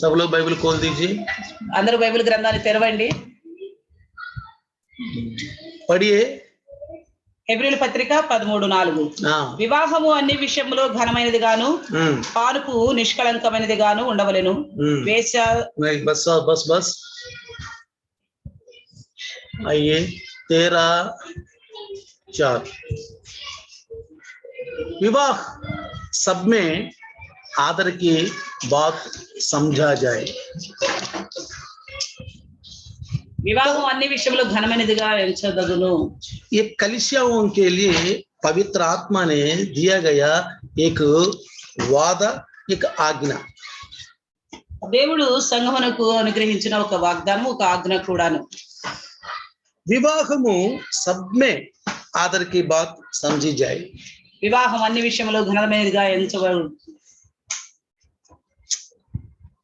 सब लोग बाइबल खोल दीजिए, అందరూ బైబిల్ గ్రంథాన్ని తెరవండి. पढ़िए. హెబ్రీయుల పత్రిక 13:4. వివాహము అన్ని విషయంలో ఘనమైనది గాను పానుపు నిష్కళంకమైనది గాను ఉండవలెను. बस बस बस आइए 13:4. विवाह सब में आदर की बात समझा जाए. వివాహం అన్ని విషయంలో ఘనమైనదిగా ఎంచదగును. ये कलीसियाओं के लिए पवित्र आत्मा ने दिया गया एक वादा, एक आज्ञा. దేవుడు సంఘమునకు అనుగ్రహించిన ఒక వాగ్దానం, ఒక ఆజ్ఞ కూడాను. विवाहము सब में आदर की बात समझी जाए. వివాహం అన్ని విషయంలో ఘనమైనదిగా ఎంచబడు.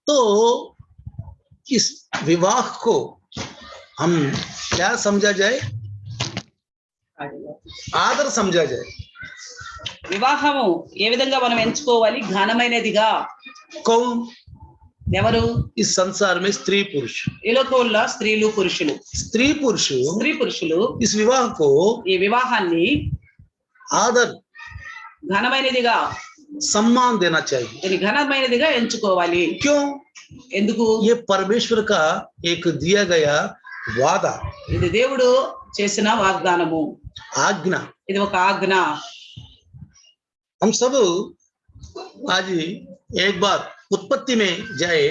तो इस विवाह को हम क्या समझा जाए? आदर समझा जाए. వివాహము ఏ విధంగా మనం ఎంచుకోవాలి? ఘనమైనదిగా. कौन? ఎవరు? इस संसार में स्त्री पुरुष. ఈ లోకంలో స్త్రీలు పురుషులు. स्त्री पुरुषులు इस विवाह को, ఈ వివాహాన్ని आदर, ఘనమైనదిగా, सम्मान देना चाहिए. ఇది ఘనమైనదిగా ఎంచుకోవాలి. क्यों? ఎందుకు? ये परमेश्वर का एक दिया गया वादा, ఇది దేవుడు చేసిన వాగ్దానము, आज्ञा. ఇది ఒక ఆజ్ఞ. हम सब आज एक बार उत्पत्ति में जाए.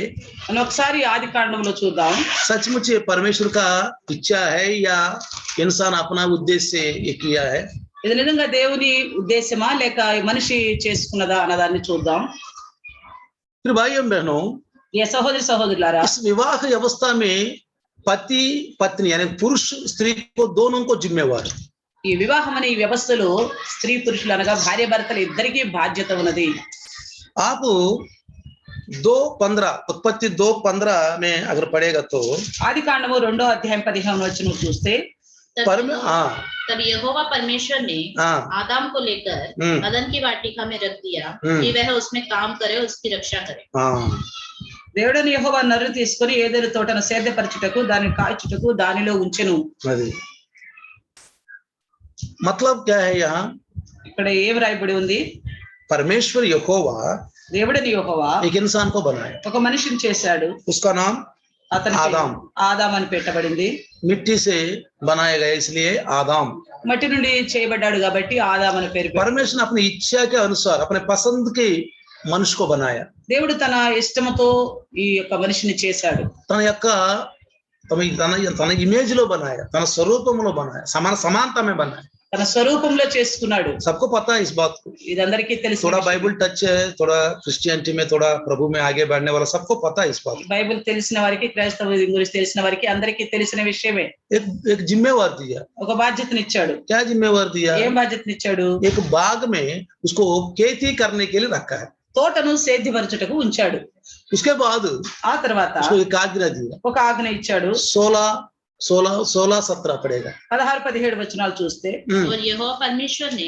మనం ఒకసారి ఆది కాండంలో చూద్దాం. सचमुच ये परमेश्वर का इच्छा है या इंसान अपना उद्देश्य से ये किया है? ఇది నిజంగా దేవుని ఉద్దేశమా లేక మనిషి చేసుకున్నదా అన్నదాన్ని చూద్దాం. फिर भाइयों बहनों, ఈ సహోదరి సహోదరులారా, इस विवाह अवस्था में पति पत्नी यानी पुरुष स्त्री को दोनों को जिम्मेवार. ఈ వివాహం అనే ఈ వ్యవస్థలో స్త్రీ పురుషులు అనగా భార్య భర్తలు ఇద్దరికీ బాధ్యత ఉన్నది. आप 2:15 उत्पत्ति 2:15 में अगर पढ़ेगा तो ఆది కాండము 2:15 చూస్తే तब यहोवा परमेश्वर ने आदम को लेकर अदन की वाटिका में रख दिया कि वह उसमें काम करे, उसकी रक्षा करे. దేవుడని యెహోవా నరుని తీసుకొని ఏదెను తోటను సేద్యపరచుటకు, దాన్ని కాల్చుటకు దానిలో ఉంచెను. मतलब क्या है? यहाँ ఇక్కడ ఏం రాయబడి ఉంది? परमेश्वर यहोवा దేవుడని యెహోవా एक इंसान को बनाया. ఒక మనిషిని చేశాడు. उसका नाम आदम. ఆదాం అని పెట్టబడింది. मिट्टी से बनाया गया इसलिए आदम. మట్టి నుండి చేయబడ్డాడు కాబట్టి ఆదాం అని పేరు. परमेश्वर अपनी इच्छा के अनुसार अपने पसंद के मनुष्य को बनाया. దేవుడు తన ఇష్టంతో ఈ యొక్క మనిషిని చేశాడు. తన యొక్క తన ఇమేజ్ లో बनाया, తన స్వరూపంలో बनाया, समानता में बनाया. తన స్వరూపంలో చేసుకున్నాడు. सबको पता है इस बात को. ఇదందరికీ తెలుసు. थोड़ा बाइबल टच है, थोड़ा क्रिश्चियनिटी में, थोड़ा प्रभु में आगे बढ़ने वाला सबको पता है इस बात. బైబిల్ తెలిసిన వారికి, క్రైస్తవ గురించి తెలిసిన వారికి అందరికీ తెలిసిన విషయమే. एक जिम्मेवार दिया. ఒక బాధ్యతనిచ్చాడు. क्या जिम्मेवार दिया? ఏం బాధ్యతనిచ్చాడు? एक बाग में उसको खेती करने के लिए रखा है. తోటను సేద్యపరచుటకు ఉంచాడు. उसके बाद ఆ తర్వాత उसको एक आज्ञा दिया. ఒక ఆజ్ఞ ఇచ్చాడు. 16-17 पड़ेगा. 16-17 చూస్తే, और यहोवा परमेश्वर ने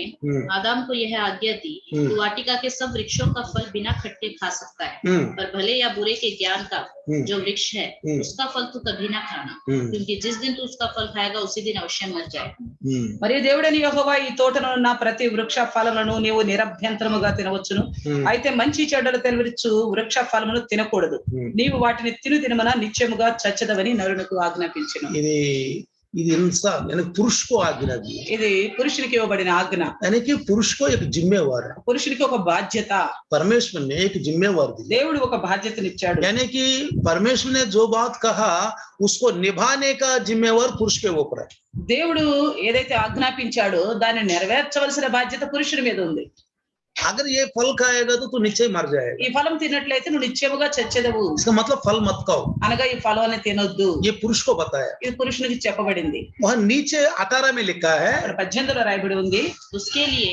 आदम को यह आज्ञा दी, तू वाटिका के सब वृक्षों का फल बिना खट्टे खा सकता है, पर भले या बुरे के ज्ञान का जो वृक्ष है उसका फल तू कभी ना खाना, क्योंकि जिस दिन तू उसका फल खाएगा उसी दिन अवश्य मर जाएगा. మరి దేవుడని యెహోవా ఈ తోటలో ఉన్న ప్రతి వృక్ష ఫలములను నీవు నిరభ్యంతరముగా తినవచ్చును, అయితే మంచి చెడ్డలు తెలివిచ్చు వృక్ష ఫలమును తినకూడదు, నీవు వాటిని తినుదినమున నిత్యముగా చచ్చదవని నరునికి ఆజ్ఞాపించెను. ఇది इंसान यानी पुरुष को आज्ञा दी. ఇది పురుషునికి ఇవ్వబడిన ఆజ్ఞ. यानी कि पुरुष को एक जिम्मेवार है. పురుషునికి ఒక బాధ్యత. परमेश्वर ने एक जिम्मेवार दी. దేవుడు ఒక బాధ్యతనిచ్చాడు. यानी कि परमेश्वर ने जो बात कहा उसको निभाने का जिम्मेवार पुरुष के ऊपर है. దేవుడు ఏదైతే ఆజ్ఞాపించాడో దాన్ని నెరవేర్చవలసిన బాధ్యత పురుషుడి మీద ఉంది. अगर ये फल खाएगा तो तू निश्चय मर जाएगा. ఈ ఫలం తిన్నట్లయితే నువ్వు నిశ్చయముగా చచ్చెదవు. इसका मतलब फल मत खाओ. అనగా ఈ ఫలాన్ని తినొద్దు. ये पुरुष को बताया. ఇది పురుషునికి చెప్పబడింది. वहाँ नीचे 18 में लिखा है, 18లో రాయబడి ఉంది, उसके लिए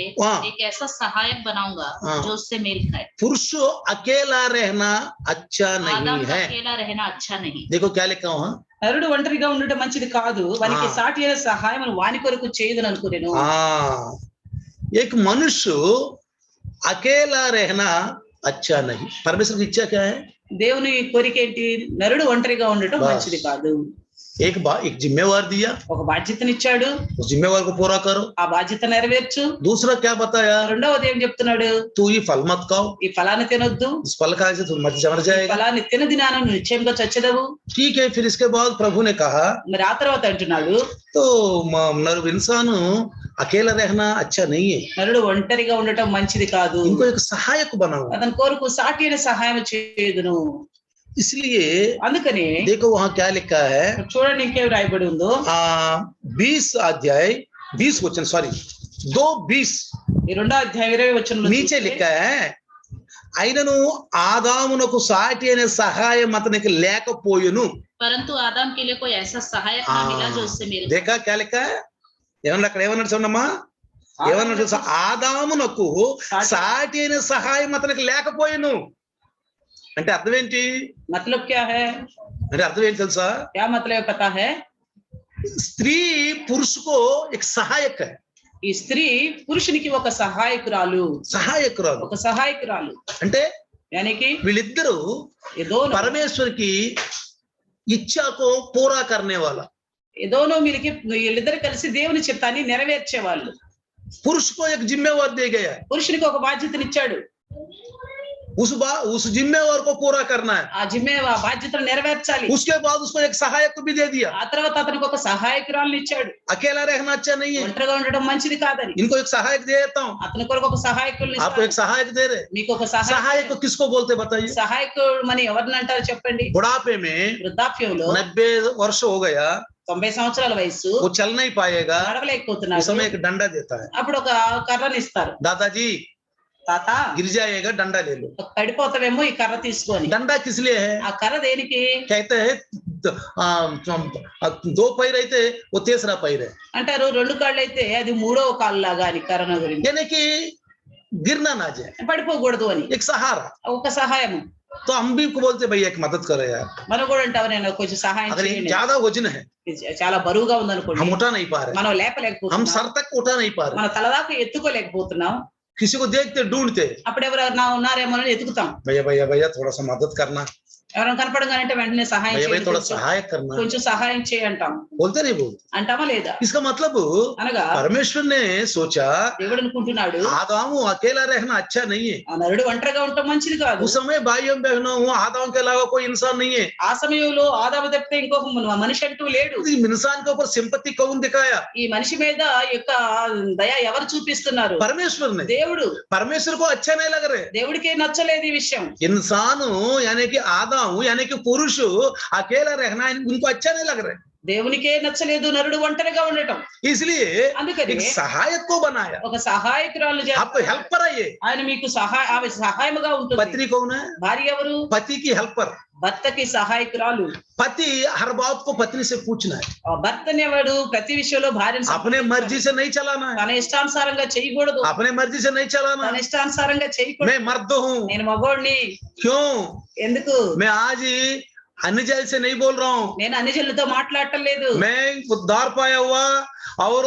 एक ऐसा सहायक बनाऊंगा जो उससे मेल खाए. पुरुष अकेला रहना अच्छा नहीं है. अकेला रहना अच्छा नहीं. देखो क्या लिखा वहाँ, నరుడు ఒంటరిగా ఉండటం మంచిది కాదు, వానికి సాటి అయిన సహాయం వాని కొరకు చేయదని అనుకునేను. एक मनुष्य अकेला रहना अच्छा नहीं। परमेश्वर की इच्छा क्या है? దేవుని కోరిక ఏంటి? నరుడు ఒంటరిగా ఉండటం బస్. మంచిది కాదు. एक जिम्मेवार दिया, ఒక బాధ్యతనిచ్చాడు, उस जिम्मेवार को पूरा करो। ఆ బాధ్యత నెరవేర్చు. दूसरा क्या बताया? రెండవది ఏం చెప్తున్నాడు? तू ये फल मत खाओ, ఈ ఫలాన్ని తినొద్దు, इस फल खाने से तू मर ఈ जाएगा। ఫలాన్ని తినది నాను నిశ్చయంగా చచ్చెదవు. ठीक है। फिर इसके बाद प्रभु ने कहा, మరి ఆ తర్వాత అంటున్నాడు, तो इंसान अकेला रहना अच्छा नहीं है, నరుడు ఒంటరిగా ఉండటం మంచిది కాదు, इनको एक सहायक बनाओ। అతని కొరకు సాటి అయిన సహాయం చేయుదును. इसलिए అందుకని देखो वहां क्या लिखा है, చూడండి ఇంకేం రాయబడి ఉందో. 20 अध्याय 20 वचन, सॉरी 2:20 ఈ 2వ అధ్యాయం 20వ వచనంలో नीचे लिखा है, అయినను ఆదామునకు సాటి అనే సహాయం అతనికి లేకపోయెను। परंतु आदम के लिए कोई ऐसा सहायक न मिला जो उससे मेल देखा क्या लिखा है? ఏమన్నా అక్కడ ఏమన్నాడు చూడమ్మా, ఏమన్నాడు తెలుసా? ఆదామునకు సాటి అయిన సహాయం అతనికి లేకపోయెను అంటే అర్థం ఏంటి? मतलब क्या है? అంటే అర్థం ఏంటి తెలుసా? क्या मतलब है पता है? స్త్రీ పురుషుకో एक सहायक है, ఈ స్త్రీ పురుషునికి ఒక సహాయకురాలు, ఒక సహాయకురాలు అంటే यानी कि వీళ్ళిద్దరూ ये दोनों परमेश्वर की इच्छा को पूरा करने वाला, ये दोनों मिलके వీళ్ళిద్దరు కలిసి దేవుని చిత్తాన్ని నెరవేర్చే వాళ్ళు. पुरुष को एक जिम्मेवार दे गया है, పురుషునికి ఒక బాధ్యతనిచ్చాడు, उस जिम्मेवार को पूरा करना है। ఆ బాధ్యతను నెరవేర్చాలి. उसके बाद उसको एक सहायक भी दे दिया। ఆ తర్వాత అతనికి ఒక సహాయకురాలను ఇచ్చాడు. अकेला रहना अच्छा नहीं है, ఒంటరిగా ఉండడం మంచిది కాదని इनको एक सहायक दे देता हूँ। అతని కొరకు ఒక సహాయకుల్ని आपको एक सहायक दे रहे, మీకు ఒక सहायक को किसको बोलते बताइए? సహాయకుడు అని ఎవరిని అంటారు చెప్పండి? बुढ़ापे में వృద్ధాప్యంలో 90 वर्ष हो गया, 90 సంవత్సరాల వయసు, वो चल नहीं पाएगा, उस నడవలేకపోతున్నాడు. समय एक डंडा देता है, అప్పుడు ఒక కర్రని ఇస్తారు. दादाजी తాత गिर जाएगा, डंडा ले लो। పడిపోతావేమో ఈ కర్ర తీసుకొని. डंडा किस लिए है? ఆ కర్ర దేనికి? कहते हैं 2 पैर అయితే वो तीसरा पैर है, అంటారు 2 కాళ్ళు అయితే అది 3వ కాళ్ళు లాగా అని కర్ర గురించి. यानी कि गिरना ना जाए, పడిపోకూడదు అని एक सहारा। ఒక సహాయము. तो हम भी को बोलते भैया एक मदद करो यार, మనం కూడా అంటావు నేను కొంచెం సహాయం अगर చేయండి, ज्यादा वजन है, చాలా బరువుగా ఉందనుకోండి, हम उठा नहीं पा रहे, మనం हम లేపలేకపోతున్నాం, सर तक उठा नहीं पा रहे, మన తల దాకా ఎత్తుకోలేకపోతున్నాం. किसी को देखते ढूंढते, అప్పుడు ఎవరైనా ఉన్నారేమో అని ఎతుకుతాం. भैया भैया भैया थोड़ा सा मदद करना, ఎవరైనా కనపడగానంటే వెంటనే సహాయం भैया भैया చేయండి, थोड़ा सहायक करना, కొంచెం సహాయం చేయి అంటాం. बोलते नहीं बोलते? అంటామా లేదా? इसका मतलब అనగా परमेश्वर ने सोचा దేవుడు అనుకుంటున్నాడు आदाम अकेला रहना अच्छा नहीं है। ఆ నరుడు ఒంటరిగా ఉండటం మంచిది కాదు. उस समय भाइयों बहनों आदाम के अलावा कोई इंसान नहीं है। ఆ సమయంలో ఆదాము తప్పితే ఇంకొక మనిషి అంటూ లేడు. इंसान के ऊपर सिंपत्ति कौन दिखाया? ఈ మనిషి మీద యొక్క దయ ఎవరు చూపిస్తున్నారు? परमेश्वर ने। దేవుడు. परमेश्वर को अच्छा नहीं लग रहे, దేవుడికి నచ్చలేదు ఈ విషయం. इंसान यानी कि आदाम यानी कि पुरुष अकेला रहना उनको अच्छा नहीं लग रहा, దేవునికే నచ్చలేదు నరుడు ఒంటరిగా ఉండటం. इसलिए అందుకని एक सहायक को बनाया, ఒక సహాయకురాలు आपको हेल्पर है ये। ఆయన మీకు ఆమె సహాయముగా ఉంటుంది. पत्नी कौन है? భార్య ఎవరు? पति की हेल्पर। భర్తకి సహాయకురాలు. पति हर बात को पत्नी से पूछना है, భర్తని ఎవడు ప్రతి విషయంలో భార్యను अपने मर्जी से नहीं चलाना है, తన ఇష్టానుసారంగా చేయకూడదు, अपने मर्जी से नहीं चलाना తన है। ఇష్టానుసారంగా చేయకూడదు. मैं मर्द हूँ, నేను మగోడిని, क्यों? ఎందుకు? मैं आज ही अन्य जाति से नहीं बोल रहा हूँ, నేను అన్ని జనులతో మాట్లాడటం లేదు. मैं उद्धार पाया हुआ और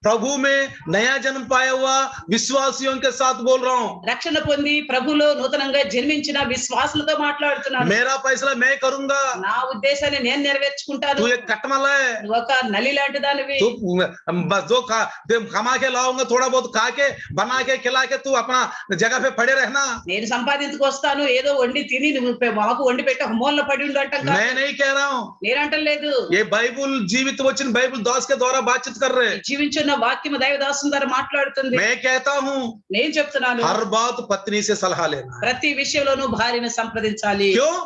प्रभु में नया जन्म पाया हुआ विश्वासियों के साथ बोल रहा हूँ। రక్షణ పొంది ప్రభులో నూతనంగా జన్మించిన విశ్వాసులతో మాట్లాడుతున్నాను. मेरा फैसला मैं करूंगा, నా ఉద్దేశాన్ని నేను నెరవేర్చుకుంటాను. तू एक कटमला है, నువ్వు ఒక నలి లాంటి దానివి. तू जो कमा के लाऊंगा थोड़ा बहुत खा के बना के खिला के तू अपना जगह पे पड़े रहना। నేను సంపాదించుకొస్తాను, ఏదో వండి తిని నువ్వు మాకు వండి పెట్టి ఒక మూలన పడి ఉండు అంటాం కాదు. मैं नहीं कह रहा हूँ, నేనంటం లేదు. ये बाइबल जीवित वचन बाइबल दास के द्वारा बातचीत कर रहे, జీవించున్న వాక్యము దైవదాసుని ద్వారా మాట్లాడుతుంది. मैं कहता हूँ నేను చెప్తున్నాను, हर बात पत्नी से सलाह लेना, ప్రతి విషయంలోనూ భార్యను సంప్రదించాలి. क्यों?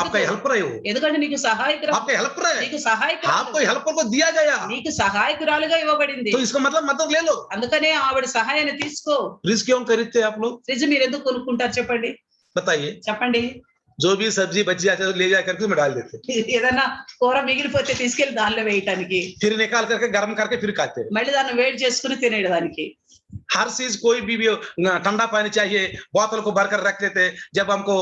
आपका हेल्पर है वो, ఎందుకంటే నీకు సహాయకురాలు, आपका हेल्पर है, నీకు సహాయకురాలు, आपको हेल्पर को दिया गया, నీకు సహాయకురాలుగా ఇవ్వబడింది. तो इसका मतलब मदद ले लो। అందుకనే ఆవిడ సహాయాన్ని తీసుకో. फ्रिज क्यों खरीदते हैं आप लोग? ఫ్రిడ్జ్ మీరు ఎందుకు కొనుక్కుంటారు చెప్పండి? बताइए। చెప్పండి. जो भी सब्जी बच जाते है ले जा करके में डाल देते, ఏదన్నా కూర మిగిలిపోతే తీసుకెళ్లి దానిలో వేయటానికి, फिर निकाल करके गर्म करके फिर खाते हैं। మళ్ళీ దాన్ని వేడి చేసుకుని తినేయడానికి. हर चीज कोई भी ठंडा पानी चाहिए, बोतल को भरकर रख देते, जब हमको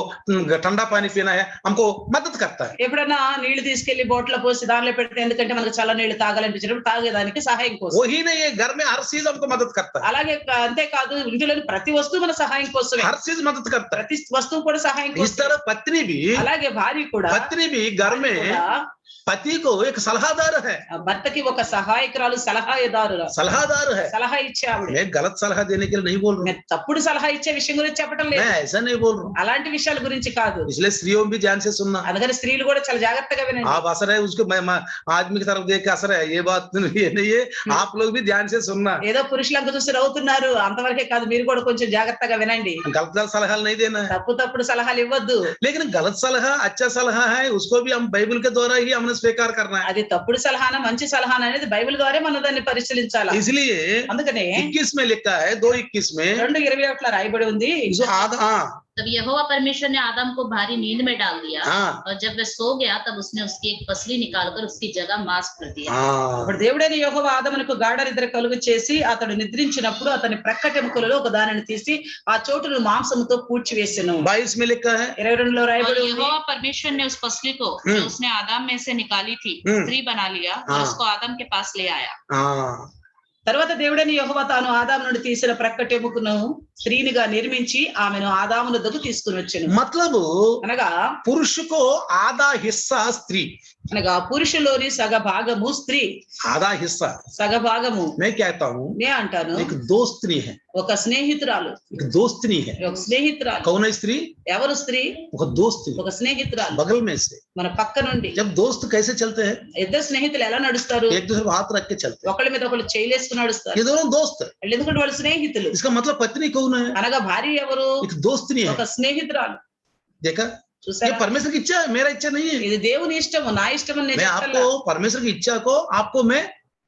ठंडा पानी पीना है हमको मदद करता है। ఎప్పుడన్నా నీళ్లు తీసుకెళ్లి బోట్లో పోసి దానిలో పెడితే ఎందుకంటే మనకు చల్ల నీళ్లు తాగాలనిపించినప్పుడు తాగేదానికి సహాయం కోసం. वही नहीं है, घर में हर चीज हमको मदद करता है, అలాగే అంతేకాదు ఇంటిలోని ప్రతి వస్తువు మన సహాయం కోసమే, हर चीज मदद करता है। ప్రతి వస్తువు కూడా సహాయం इस కోసం. तरह पत्नी भी అలాగే భార్య కూడా घर में पति को एक सलाहदार है, భర్తకి ఒక సహాయకురాలు, సలహాదారు, సలహా ఇచ్చే ఆవిడ. मैं गलत सलाह देने के लिए नहीं बोल रहा हूँ, నేను తప్పుడు సలహా ఇచ్చే విషయం గురించి చెప్పడం లేదు, मैं ऐसा नहीं बोल रहा हूँ। అలాంటి విషయాల గురించి కాదు. इसलिए स्त्रियों भी ध्यान से सुनना, అందుకని స్త్రీలు కూడా చాలా జాగ్రత్తగా వినండి. आप असर है उसको आदमी की तरफ देख के असर है, ये बात ये नहीं है, आप लोग भी ध्यान से सुनना। ఏదో పురుషులంక చూసి నవ్వుతున్నారు అంతవరకే కాదు, మీరు కూడా కొంచెం జాగ్రత్తగా వినండి. गलत सलाह नहीं देना है, తప్పుడు సలహాలు ఇవ్వద్దు. लेकिन गलत सलाह अच्छा सलाह है, उसको भी हम बाइबल के द्वारा ही हमने स्वीकार करना है। అది తప్పుడు సలహానా మంచి సలహానా అనేది బైబిల్ ద్వారా మనం దాన్ని పరిశీలించాలి. इसलिए అందుకనే 21 में लिखा है, 2:21 में 2:21 రాయబడి ఉంది. तब यहोवा परमेश्वर ने आदम को भारी नींद में डाल दिया, और जब वह सो गया तब उसने उसकी एक पसली निकालकर उसकी जगह मांस भर दिया। ఇప్పుడు దేవుడైన యెహోవా ఆదమునకు గాఢ నిద్ర కలుగు చేసి అతడు నిద్రించినప్పుడు అతని ప్రక్కటెముకలలో ఒక దానిని తీసి ఆ చోటును మాంసముతో పూడ్చివేసెను. 22 में लिखा है, 22లో రాయబడి ఉంది. यहोवा परमेश्वर ने उस पसली को जो उसने आदम में से निकाली थी स्त्री बना लिया और उसको आदम के पास ले आया। తర్వాత దేవుడైన యెహోవా తాను ఆదాము నుండి తీసిన ప్రక్కటెముకను స్త్రీనిగా నిర్మించి ఆమెను ఆదాము వద్దకు తీసుకుని వచ్చెను. मतलब అనగా पुरुष को आधा हिस्सा स्त्री, అనగా పురుషులోని సగ భాగము స్త్రీ, आधा हिस्सा సగ భాగము. मैं कहता हूँ నే అంటాను एक दोस्त्री है, ఒక స్నేహితురాలు, एक दोस्त्री है। ఒక స్నేహితురాలు. कौन है स्त्री? ఎవరు స్త్రీ? ఒక दोस्त्री, ఒక స్నేహితురాలు. बगल में से। మన పక్క నుండి. जब दोस्त कैसे चलते हैं? ఇద్దరు స్నేహితులు ఎలా నడుస్తారు? एक दूसरे को हाथ रख के चलते हैं, ఒకళ్ళ మీద ఒకళ్ళు చేయలేసుకుని నడుస్తారు. ये दोनों दोस्त है। ఎందుకంటే వాళ్ళు స్నేహితులు. इसका मतलब पत्नी कौन है? అనగా భార్య ఎవరు? एक दोस्त्री है। ఒక స్నేహితురాలు. देखा, ये చూసారా? परमेश्वर की इच्छा है, मेरा इच्छा नहीं है। ఇది దేవుని ఇష్టము, నా ఇష్టం అని मैं నేను आपको చెప్పట్లా. परमेश्वर की इच्छा को आपको मैं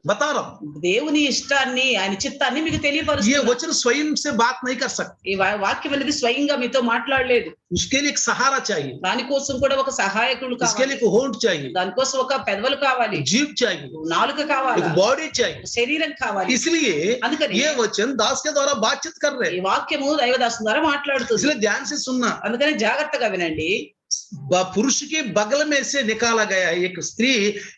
बता रहा हूँ। దేవుని ఇష్టాన్ని, ఆయన చిత్తాన్ని మీకు ये తెలియపరుస్తున్నా. वचन स्वयं से बात नहीं कर सकते, ఈ వాక్యం అనేది స్వయంగా మీతో మాట్లాడలేదు. उसके लिए एक सहारा चाहिए, దానికోసం కూడా ఒక సహాయకుడు इसके కావాలి. लिए एक होंठ चाहिए, దానికోసం ఒక పెదవులు కావాలి, जीभ चाहिए, నాలుక కావాలి, एक बॉडी चाहिए। శరీరం కావాలి. इसलिए అందుకని ये वचन दास के द्वारा बातचीत कर रहे ఈ हैं, వాక్యము దైవదాసు ద్వారా మాట్లాడుతుంది. इसलिए ध्यान से सुनना। అందుకని జాగ్రత్తగా వినండి. पुरुष के बगल में से निकाला गया है एक स्त्री,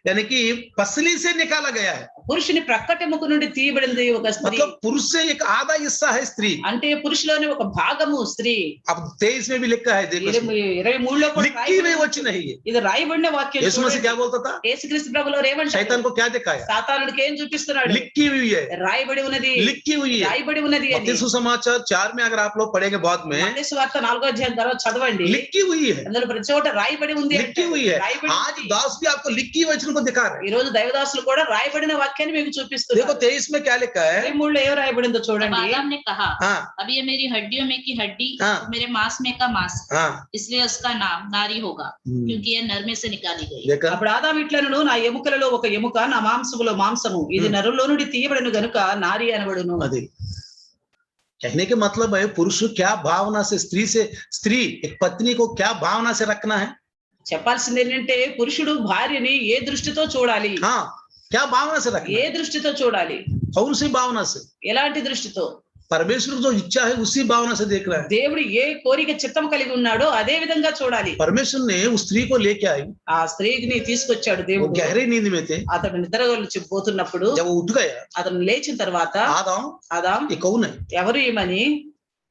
यानी कि पसली से निकाला गया है, పురుషుని ప్రక్కటెముక నుండి తీయబడింది ఒక స్త్రీ. मतलब पुरुष से एक आधा हिस्सा है स्त्री। అంటే పురుషులోని ఒక భాగము స్త్రీ. अब 23 में भी लिखा है, देखो 23లో కూడా लिखी हुई वचन है ये। ఇది రాయబడిన వాక్యం. यीशु मसीह क्या बोलता था? యేసుక్రీస్తు ప్రభువులు ఏమంటారు? शैतान को क्या दिखाया? సాతానుడికి ఏం చూపిస్తున్నాడు? लिखी हुई है, రాయబడి ఉన్నది, लिखी हुई है। రాయబడి ఉన్నది అని. मत्ती सुसमाचार 4 में अगर आप लोग पढ़ेंगे बाद में, మత్తయి సువార్త 4వ అధ్యాయం తర్వాత చదవండి. लिखी हुई है, అందులో ప్రతి చోట రాయబడి ఉంది, लिखी हुई है। రాయబడి आज ఉంది. दास भी आपको लिखी हुई वचन को दिखा रहे ఈ हैं। రోజు దైవదాసులు కూడా రాయబడిన వాక్యాన్ని మీకు చూపిస్తున్నారు. देखो 23 में क्या लिखा है? 23లో ఏం రాయబడిందో तब చూడండి. आदम ने कहा, हाँ अब ये मेरी हड्डियों में की हड्डी हाँ। और मेरे मांस में का मांस, हाँ, इसलिए उसका नाम नारी होगा, क्योंकि यह नर में से निकाली गई। देखा, అప్పుడు ఆదాము ఇట్లనను, నా ఎముకలలో ఒక ఎముక, నా మాంసములో మాంసము, ఇది నరులో నుండి తీయబడిన గనుక నారి అనబడును. अरे कहने के मतलब है पुरुष क्या भावना से स्त्री एक पत्नी को क्या भावना से रखना है? చెప్పాల్సింది ఏంటంటే పురుషుడు భార్యని ఏ దృష్టితో చూడాలి? हाँ, क्या भावना से रखना ఏ है? దృష్టితో చూడాలి? कौन सी भावना से? ఎలాంటి దృష్టితో? परमेश्वर की जो इच्छा है उसी भावना से देख रहा है। దేవుడు ఏ కోరిక చిత్తం కలిగి ఉన్నాడో అదే విధంగా చూడాలి. परमेश्वर ने उस स्त्री को लेके आई, ఆ స్త్రీని తీసుకొచ్చాడు वो దేవుడు. गहरी नींद में थे, అతడు నిద్రపోతున్నప్పుడు जब वो उठ गया, అతను లేచిన తర్వాత आदम ये कौन है? ఎవరు ఈమని?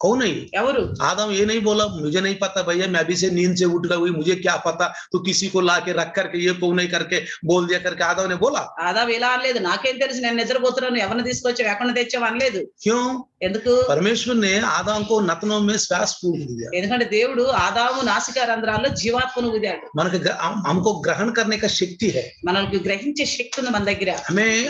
कौन है? ఎవరు? आदम ये नहीं बोला मुझे नहीं पता भैया, मैं अभी से नींद से उठ गई, मुझे क्या पता, तो किसी को ला के रख करके ये कौन नहीं करके बोल दिया करके आदम ने बोला। ఆదాము ఇలా అనలేదు, నాకేం తెలుసు, నేను నిద్రపోతున్నాను, ఎవరిని తీసుకొచ్చావు, ఎక్కడ తెచ్చావు అనలేదు. क्यों? ఎందుకు? परमेश्वर ने आदम को नथनों में श्वास फूंक दिया, ఎందుకంటే దేవుడు ఆదాము నాసికా రంధ్రాల్లో జీవాత్మను ఊదాడు. हमको ग्रहण करने का शक्ति है, మనల్ని గ్రహించే శక్తి ఉంది మన దగ్గర.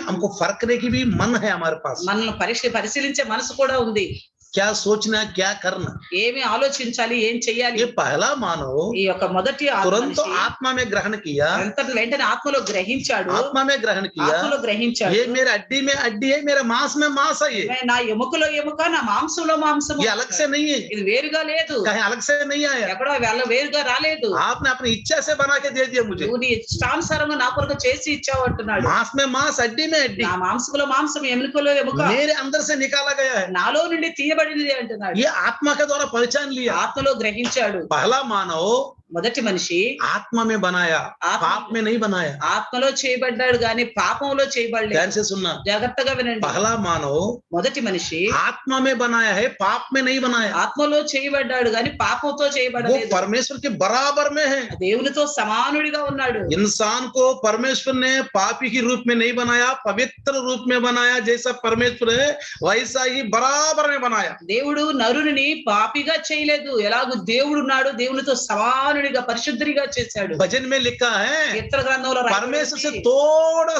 हमको फर्क करने की भी मन है हमारे पास। మనల్ని పరిశీలించే మనసు కూడా ఉంది. क्या सोचना, क्या करना। ఏమి ఆలోచించాలి, ఏం చెయ్యాలి. ये पहला मानव ఈ యొక్క మొదటి तुरंत आत्मा में ग्रहण किया, వెంటనే ఆత్మలో గ్రహించాడు, आत्मा में ग्रहण किया, ఆత్మలో గ్రహించాడు. ये मेरा हड्डी में हड्डी है, मेरा मांस में मांस है, ये నా ఎముకలో ఎముక, నా మాంసంలో మాంసం. ये अलग से नहीं है, ఇది వేరుగా లేదు, कहीं अलग से नहीं आया, ఎక్కడో వేరుగా రాలేదు. आपने अपनी इच्छा से बना के दे दिया मुझे। నువ్వు నీ ఇష్టానుసారంగా నా కొరకు చేసి ఇచ్చావు అంటున్నాడు. मांस में मांस, हड्डी में हड्डी, నా మాంసంలో మాంసం, ఎముకలో ఎముక मेरे अंदर से निकाला गया है, నాలో నుండి తీయబడింది అంటున్నాడు. ये आत्मा के द्वारा पहचान लिया। ఆత్మలో గ్రహించాడు. पहला मानव మొదటి మనిషి आत्मा में बनाया, पाप में नहीं बनाया। ఆత్మలో చేయబడ్డాడు గాని పాపంలో చేయబడలేదు. ध्यान से सुनना, జాగ్రత్తగా వినండి. पहला मानव మొదటి మనిషి आत्मा में बनाया है, पाप में नहीं बनाया। ఆత్మలో చేయబడ్డాడు గాని పాపంతో वो చేయబడలేదు. परमेश्वर के बराबर में है। దేవునితో సమానుడిగా ఉన్నాడు. इंसान को परमेश्वर ने पापी के रूप में नहीं बनाया, पवित्र रूप में बनाया। जैसा परमेश्वर है वैसा ही बराबर में बनाया। దేవుడు నరుని పాపిగా చేయలేదు. ఎలాగూ దేవుడు ఉన్నాడు, దేవునితో సమానుడిగా పరిశుద్ధుడిగా చేశాడు. भजन में लिखा है కీర్తన గ్రంథంలో परमेश्वर से थोड़ा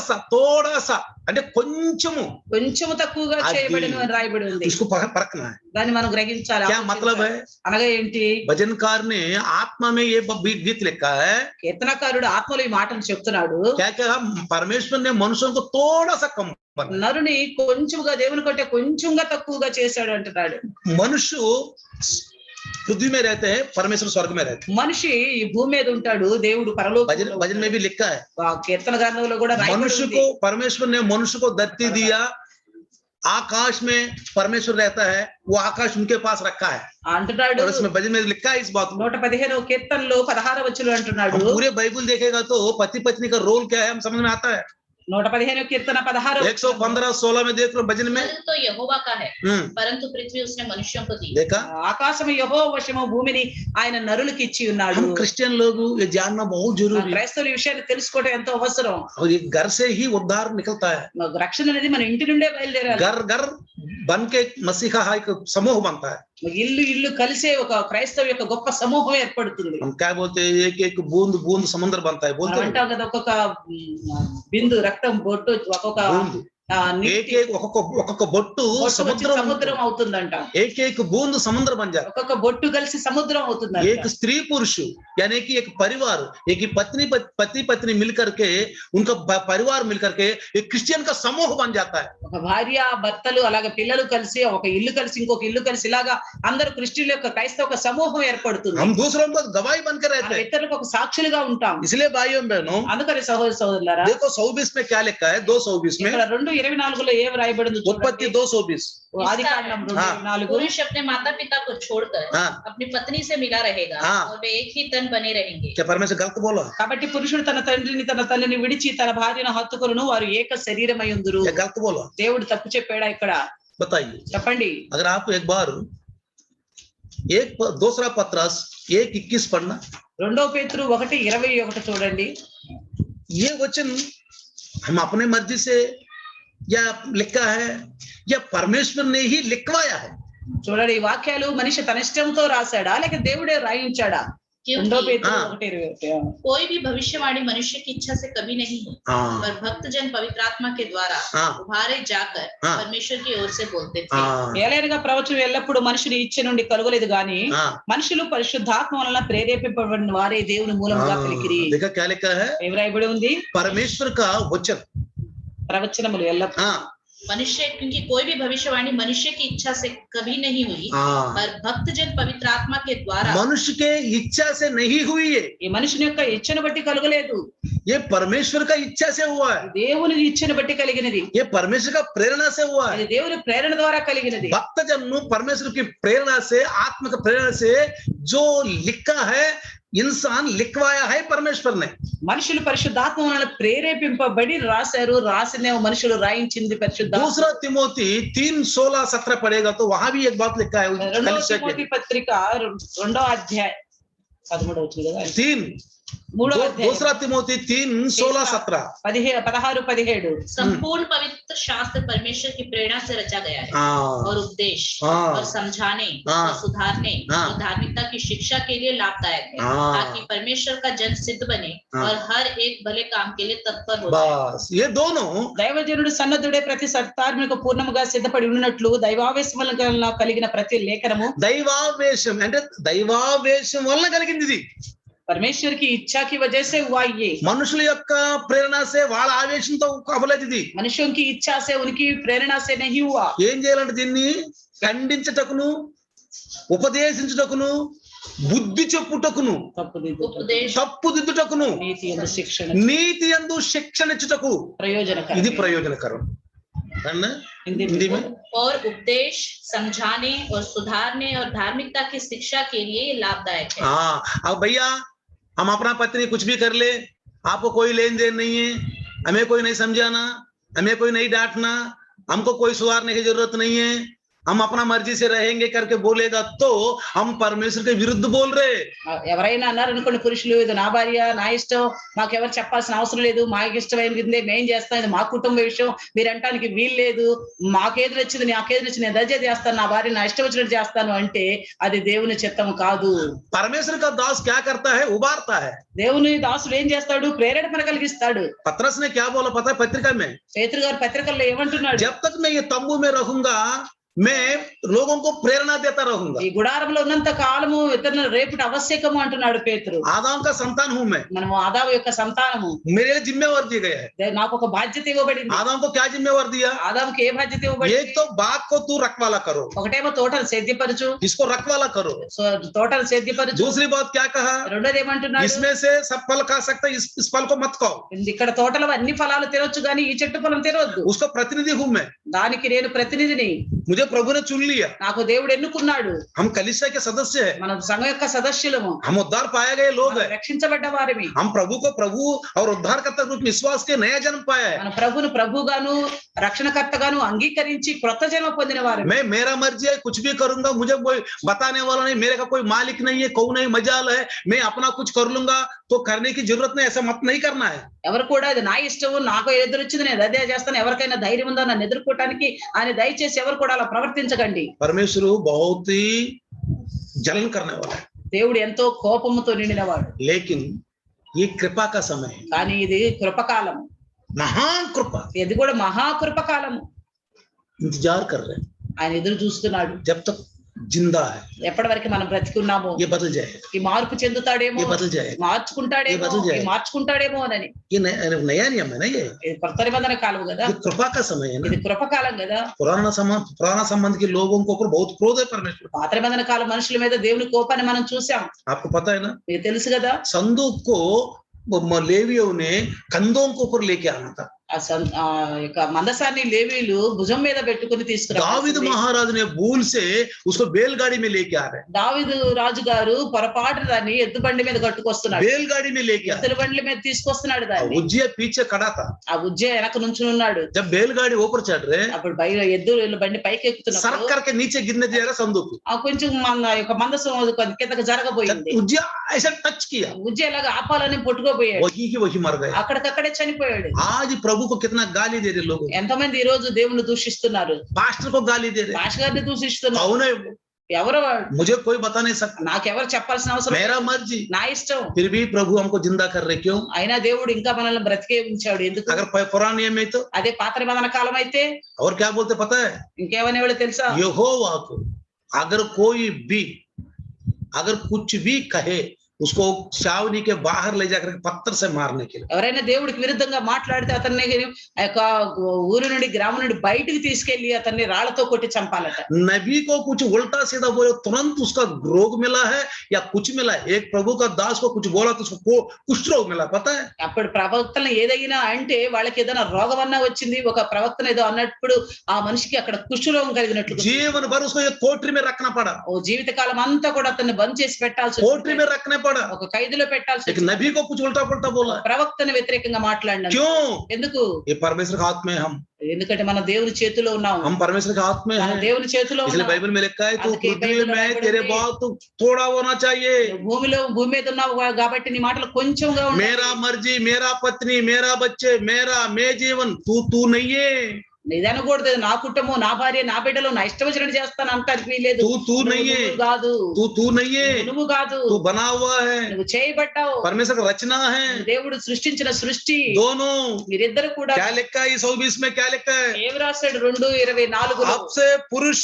सा అంటే కొంచెము కొంచెము తక్కువగా చేయబడిన అని రాయబడి ఉంది. इसको परखना है। దాన్ని మనం గ్రహించాలి. क्या मतलब है? అనగా ఏంటి? भजनकार ने आत्मा में ये गीत लिखा है। కీర్తనకారుడు ఆత్మలో ఈ మాటలు చెప్తున్నాడు. क्या क्या परमेश्वर ने मनुष्यों को थोड़ा सा कम, నరుని కొంచెంగా దేవుని కంటే కొంచెంగా తక్కువగా చేశాడు అంటున్నాడు. मनुष्य पृथ्वी में रहते हैं, परमेश्वर स्वर्ग में रहते हैं। మనిషి ఈ భూమి మీద ఉంటాడు, దేవుడు పరలోకంలో. भजन में भी लिखा है కీర్తన గ్రంథంలో కూడా రాయబడి मनुष्य ఉంది. को परमेश्वर ने मनुष्य को धरती दिया, आकाश में परमेश्वर रहता है, वो आकाश उनके पास रखा है। అంటున్నాడు. और इसमें भजन में लिखा है इस बात को। 115 కీర్తనలో 16 వచనం అంటున్నాడు. पूरे बाइबल देखेगा तो पति पत्नी का रोल क्या है हम समझ में आता है। 115 కీర్తన 16 115-16 में देख लो भजन में। तो यहोवा का है, परंतु पृथ्वी उसने मनुष्यों को दी। देखा, ఆకాశము యెహోవా వశము, భూమిని ఆయన నరులకు ఇచ్చి ఉన్నాడు. हम क्रिश्चियन लोग ये जानना बहुत जरूरी है। క్రైస్తవుల ఈ విషయాన్ని తెలుసుకోవడం ఎంతో అవసరం. और ये घर से ही उद्धार निकलता है। రక్షణ అనేది మన ఇంటి నుండే బయలుదేరాలి. घर घर बन के मसीह का एक समूह बनता है। ఇల్లు ఇల్లు కలిసే ఒక క్రైస్తవ యొక్క గొప్ప సమూహం ఏర్పడుతుంది. हम क्या बोलते हैं, एक एक बूंद बूंद समुद्र बनता है बोलते हैं। అంటాం కదా, ఒక్కొక్క బిందు రక్తం బొట్టు, ఒక్కొక్క एक एक బొట్టు సముద్రం అవుతుందంట. एक एक बूंद समुद्र बन जाए। ఒక్కొక్క బొట్టు కలిసి సముద్రం అవుతుందంట. एक स्त्री पुरुष यानी कि एक परिवार, एक पति पत्नी मिलकर के, उनका परिवार मिलकर के एक क्रिश्चियन का समूह बन जाता है। ఒక భార్య భర్తలు అలాగే పిల్లలు కలిసి ఒక ఇల్లు కలిసి ఇంకొక ఇల్లు కలిసి ఇలాగా అందరూ క్రిస్టియన్ల యొక్క క్రైస్తవ ఒక సమూహం ఏర్పడుతుంది. हम दूसरों को गवाही बनकर रहते हैं, ఇతరులకు ఒక సాక్షులుగా ఉంటాం. इसलिए भाइयों बहनों అందుకని సహోదర సహోదరులారా, देखो 24 में क्या लिखा है, 2:24 में, ఇక్కడ 2:24లో ఏం రాయబడింది उत्पत्ति 2:24। ఆదికాండం 2:24 पुरुष अपने माता पिता को छोड़कर अपनी पत्नी से मिला रहेगा और वे एक ही तन बने रहेंगे। क्या परमेश्वर गलत बोला? కాబట్టి పురుషుడు తన తండ్రిని తన తల్లిని విడిచి తన భార్యను హత్తుకొనును, వారు ఏక శరీరమై ఉందురు. क्या गलत बोला? దేవుడు తప్పు చెప్పాడా ఇక్కడ? बताइए। చెప్పండి. अगर आप एक बार दूसरा पत्रस 1:21 पढ़ना। 2 పేతురు 1:21 చూడండి. ये वचन हम अपने मर्जी से या लिखा है या परमेश्वर ने ही लिखवाया है? చూడండి, ఈ వాక్యాలు మనిషి తన ఇష్టంతో రాశాడా లేక దేవుడే రాయించాడా? 2 పేతురు 1:21 कोई भी भविष्यवाणी मनुष्य की इच्छा से कभी नहीं है, पर भक्त जन पवित्र आत्मा के द्वारा उभारे जाकर परमेश्वर की ओर से बोलते थे। ఏలైనగా ప్రవచనం ఎల్లప్పుడూ మనుషుని ఇచ్చ నుండి కలుగలేదు గాని మనుషులు పరిశుద్ధాత్మ వలన ప్రేరేపింపబడిన వారే దేవుని మూలముగా పలికిరి. देखा क्या लिखा है? ఏం రాయబడి ఉంది? परमेश्वर का वचन, ప్రవచనములు ఎల్లప్పుడూ मनुष्य, क्योंकि कोई भी भविष्यवाणी मनुष्य की इच्छा से कभी नहीं हुई, पर भक्त जन पवित्र आत्मा के द्वारा, मनुष्य के इच्छा से नहीं हुई है, ఈ మనుషుని యొక్క ఇచ్చను బట్టి కలుగలేదు, ये परमेश्वर का इच्छा से हुआ है, దేవుని ఇచ్చను బట్టి కలిగినది, ये परमेश्वर का प्रेरणा से हुआ है, ఇది దేవుని ప్రేరణ ద్వారా కలిగినది. भक्त जन परमेश्वर की प्रेरणा से, आत्मा की प्रेरणा से जो लिखा है, इंसान लिखवाया है परमेश्वर ने। మనుషులు పరిశుద్ధాత్మ వలన ప్రేరేపింపబడి రాశారు, రాసిన మనుషులు రాయించింది పరిశుద్ధాత్మ. दूसरा तिमोथी 3:16-17 पढ़ेगा तो वहां भी एक बात लिखा है। రెండవ తిమోతి పత్రిక 2వ అధ్యాయం 13వ వచనం కదా. दूसरा तिमोथी 3:16-17 16-17 संपूर्ण पवित्र शास्त्र परमेश्वर की प्रेरणा से रचा गया है और उपदेश और समझाने और सुधारने और धार्मिकता की शिक्षा के लिए लाभदायक है ताकि परमेश्वर का जन सिद्ध बने और हर एक भले काम के लिए तत्पर हो जाए। बस ये दोनों దైవజనుడు సన్నద్ధుడే ప్రతి సత్కార్యములకు పూర్ణముగా సిద్ధపడి ఉన్నట్లు దైవావేశం వలన కలిగిన ప్రతి లేఖనము దైవావేశం అంటే దైవావేశం వలన కలిగింది ఇది परमेश्वर की इच्छा की वजह से हुआ ये మనుషుల యొక్క ప్రేరణ से వాళ్ళ ఆవేశంతో అవ్వలేదు ఇది मनुष्यों की इच्छा से उनकी प्रेरणा से नहीं हुआ ఏం చేయాలంటే దీన్ని ఖండించుటకును ఉపదేశించుటకును బుద్ధి చెప్పుటకును తప్పుదిద్దుటకును నీతి యందు శిక్షణ ఇచ్చుటకు ప్రయోజనకరం ఇది ప్రయోజనకరం हिंदी में और उपदेश समझाने और सुधारने और धार्मिकता की शिक्षा के लिए लाभदायक है। हाँ अब भैया हम अपना पत्नी कुछ भी कर ले आपको कोई लेन देन नहीं है हमें कोई नहीं समझाना हमें कोई नहीं डांटना हमको कोई सुधारने की जरूरत नहीं है हम अपना मर्जी से रहेंगे करके बोलेगा तो हम परमेश्वर के विरुद्ध बोल रहे ఎవరైనా అన్నారనుకోండి పురుషులు ఇది నా భార్య నా ఇష్టం మాకెవరు చెప్పాల్సిన అవసరం లేదు మాకు ఇష్టమైనది మేం చేస్తాం ఇది మా కుటుంబ విషయం మీరు అంటానికి వీలు లేదు మాకేది నచ్చింది నాకేది నచ్చింది నేను దయచేసి చేస్తాను నా భార్య నా ఇష్టం వచ్చినట్టు చేస్తాను అంటే అది దేవుని చిత్తం కాదు परमेश्वर का दास क्या करता है उबारता है దేవుని దాసుడు ఏం చేస్తాడు ప్రేరణ కలిగిస్తాడు पतरस ने क्या बोला पता है पत्रिका में పేతురు గారు పత్రికల్లో ఏమంటున్నాడు जब तक मैं ये तंबू में रहूंगा मैं लोगों को प्रेरणा देता रहूंगा ఈ గుడారంలో ఉన్నంత కాలము ఇతరులను రేపుట ఆవశ్యకము అంటున్నాడు పేతురు आदम का संतान हूं मैं మనము ఆదాము యొక్క సంతానము मेरे लिए जिम्मेवार दी गया है నాకు ఒక బాధ్యత ఇవ్వబడింది आदम को क्या जिम्मेवार दिया ఆదాముకి ఏ బాధ్యత ఇవ్వబడింది एक तो बाग को तू रखवाला करो ఒకటేమో తోటను సేద్యపరచు इसको रखवाला करो తోటను సేద్యపరచు दूसरी बात क्या कहा రెండోది ఏమంటున్నాడు इसमें से सब फल खा सकते इस फल को मत खाओ ఇక్కడ తోటలో అన్ని ఫలాలు తినొచ్చు కానీ ఈ చెట్టు ఫలం తినొద్దు उसका प्रतिनिधि हूं मैं దానికి నేను ప్రతినిధిని मुझे प्रभु ने चुन लिया నాకు దేవుడు ఎన్నుకున్నాడు हम कलीसिया के सदस्य हैं మనం సంఘం యొక్క సదస్యులము हम उद्धार पाए गए लोग हैं రక్షించబడ్డ వారిమి हम प्रभु को प्रभु और उद्धारकर्ता के रूप में विश्वास के नया जन्म पाया है మన ప్రభువును ప్రభుగాను రక్షణకర్తగాను అంగీకరించి క్రొత్త జన్మ పొందిన వారు मैं मेरा मर्जी है कुछ भी करूंगा मुझे कोई बताने वाला नहीं मेरे का कोई मालिक नहीं है कौन नहीं मजाल है मैं अपना कुछ कर लूंगा तो करने की जरूरत नहीं ऐसा मत नहीं करना है ఎవరు కూడా ఇది నా ఇష్టం నాకు ఎదురొచ్చింది నేను అదే చేస్తాను ఎవరికైనా ధైర్యం ఉందా నన్ను ఎదుర్కోవటానికి ఆయన దయచేసి ఎవరు కూడా అలా ప్రవర్తించకండి परमेश्वर बहुत ही जलन करने वाला है దేవుడు ఎంతో కోపముతో నిండినవాడు लेकिन ये कृपा का समय है కానీ ఇది కృపకాలం महान कृपा ఇది కూడా మహాకృపకాలము इंतजार कर रहे हैं ఆయన ఎదురు చూస్తున్నాడు जब तक जिंदा है ఎప్పటి వరకు మనం బ్రతికున్నామో ये बदल जाएगा ఈ మార్పు చెందుతాడేమో ये बदल जाएगा మార్చుకుంటాడేమో ఈ మార్చుకుంటాడేమో అని ये नया नियम है ना ये ఇది కొత్త నిబంధన కాలం కదా ये कृपा का समय है ना ఇది కృపకాలం కదా पुराना संबंध के लोगों के ऊपर बहुत क्रोध है परमेश्वर పాత నిబంధన కాలం మనుషుల మీద దేవుని కోపాన్ని మనం చూసాం आपको पता है ना మీకు తెలుసు కదా संदूक को लेवियों ने कंधों के ऊपर लेके आना था ఆ యొక్క మందసాన్ని లేవీలు భుజం మీద పెట్టుకుని తీసుకురావాలి दावीद महाराज ने भूल से उसको बैलगाड़ी में लेके आ रहे हैं దావీదు రాజు గారు పొరపాటు దాన్ని ఎద్దు బండి మీద కట్టుకొస్తున్నాడు बैलगाड़ी में लेके आ ఎద్దుల బండ్ల మీద తీసుకొస్తున్నాడు దాన్ని उज्जय पीछे खड़ा था ఆ ఉజ్జయ వెనక నుంచుని ఉన్నాడు जब बैलगाड़ी ऊपर चढ़ रहे అప్పుడు బయట ఎద్దుల బండి పైకి ఎక్కుతున్నప్పుడు सड़क करके नीचे गिरने जा रहा संदूक ఆ కొంచెం మన యొక్క మందసం కిందకి జరగబోయింది उज्जय ऐसा टच किया ఉజ్జయ లాగా ఆపాలని పట్టుకోబోయాడు वही की वही मर गए అక్కడికక్కడే చనిపోయాడు आज प्रभु को कितना गाली दे रहे लोग ఎంతమంది ఈ రోజు దేవుని దూషిస్తున్నారు पास्टर को गाली दे रहे పాస్టర్ గారిని దూషిస్తున్నారు कौन है ఎవరు వాడు मुझे कोई बता नहीं सकता నాకెవరు చెప్పాల్సిన అవసరం मेरा मर्जी నా ఇష్టం फिर भी प्रभु हमको जिंदा कर रहे क्यों అయినా దేవుడు ఇంకా మనల్ని బ్రతికే ఉంచాడు ఎందుకు अगर पुराने नियम में तो అదే పాత నిబంధన కాలం అయితే और क्या बोलते पता है ఇంకేమనేవాళ్ళు తెలుసా यहोवा को अगर कोई भी अगर कुछ भी कहे उसको छावनी के बाहर ले जाकर पत्थर से मारने के लिए ఎవరైనా దేవుడికి విరుద్ధంగా మాట్లాడితే అతన్ని ఆ యొక్క ఊరు నుండి గ్రామం నుండి బయటికి తీసుకెళ్లి అతన్ని రాళ్లతో కొట్టి చంపాలట नबी को कुछ उल्टा सीधा बोले तुरंत उसका रोग मिला है या कुछ मिला है एक प्रभु का दास को कुछ बोला तो उसको कुष्ठ रोग मिला पता है అప్పుడు ప్రవక్తలను ఏదైనా అంటే వాళ్ళకి ఏదైనా రోగం అన్నా వచ్చింది ఒక ప్రవక్తను ఏదో అన్నప్పుడు ఆ మనిషికి అక్కడ కుష్ఠరోగం కలిగినట్లు जीवन भर उसको एक कोठरी में रखना पड़ा ఓ జీవితకాలం అంతా కూడా అతన్ని బంద్ చేసి పెట్టాల్సి कोठरी में रखने पड़ा, ఒక ఖైదులో పెట్టాల్సి एक नबी को कुछ उल्टा पुल्टा बोला। ప్రవక్తను వ్యతిరేకంగా మాట్లాడిన क्यों? ఎందుకు? ये परमेश्वर के हाथ में हम ఎందుకంటే మన దేవుని చేతిలో ఉన్నాం, परमेश्वर के हाथ में మన हैं। దేవుని చేతిలో इसलिए ఉన్నాం. बाइबल में लिखा है, तू అందుకే पृथ्वी బైబిల్లో में రాయబడి तेरे ఉంది, बात तो थोड़ा होना चाहिए। భూమి మీద ఉన్నావు కాబట్టి నీ మాటలు కొంచెంగా ఉండాలి. मेरा मर्जी, मेरा पत्नी, मेरा बच्चे, मेरा मैं जीवन, तू नहीं है। ఇది అనకూడదు, నా కుటుంబం, నా భార్య, నా బిడ్డలు నా ఇష్టం వచ్చినట్టు చేస్తాను అంటానికి వీలేదు. तू नहीं है, కాదు, तू नहीं है, నువ్వు కాదు, तू बना हुआ है, నువ్వు చేయబడ్డావు, परमेश्वर का रचना है। దేవుడు సృష్టించిన సృష్టి दोनों మీరిద్దరు కూడా. क्या लिखा है 120 में? क्या लिखा है? ఏం రాశాడు 2:24 अब से पुरुष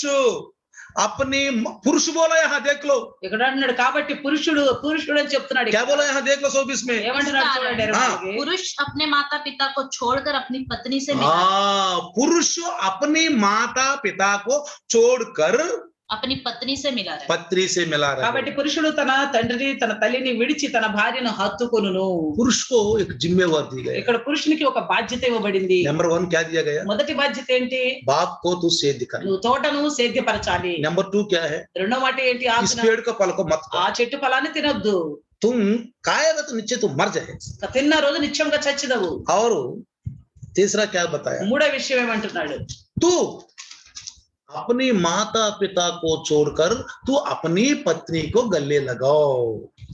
अपनी, पुरुष बोला यहाँ देख लो, ఇక్కడ అంటున్నాడు కాబట్టి పురుషుడు అని చెప్తున్నాడు. क्या बोला यहाँ देख लो 120 में? ఏమంటున్నాడు చూడండి 24. पुरुष अपने माता पिता को छोड़कर अपनी पत्नी से मिला, पुरुष अपनी माता पिता को छोड़कर अपनी पत्नी से मिला रहा है। पत्नी से मिला रहा है। కాబట్టి పురుషుడు తన తండ్రిని తన తల్లిని విడిచి తన భార్యను హత్తుకొనును. पुरुष को एक जिम्मेवार दी गई। ఇక్కడ పురుషునికి ఒక బాధ్యత ఇవ్వబడింది. नंबर 1 क्या दिया गया? మొదటి బాధ్యత ఏంటి? बाग को तू सेध दिखाना। నువ్వు తోటను సేద్యపరచాలి. नंबर 2 क्या है? రెండో మాట ఏంటి? इस पेड़ का फल को मत ఆ खाओ, చెట్టు ఫలాన్ని తినొద్దు, तुम खाएगा तो नीचे तू मर जाए। తిన్న రోజు నిత్యంగా చచ్చిదవు. और तीसरा क्या बताया? మూడో విషయం ఏమంటున్నాడు? तू अपनी माता पिता को छोड़कर तू अपनी पत्नी को गले लगाओ।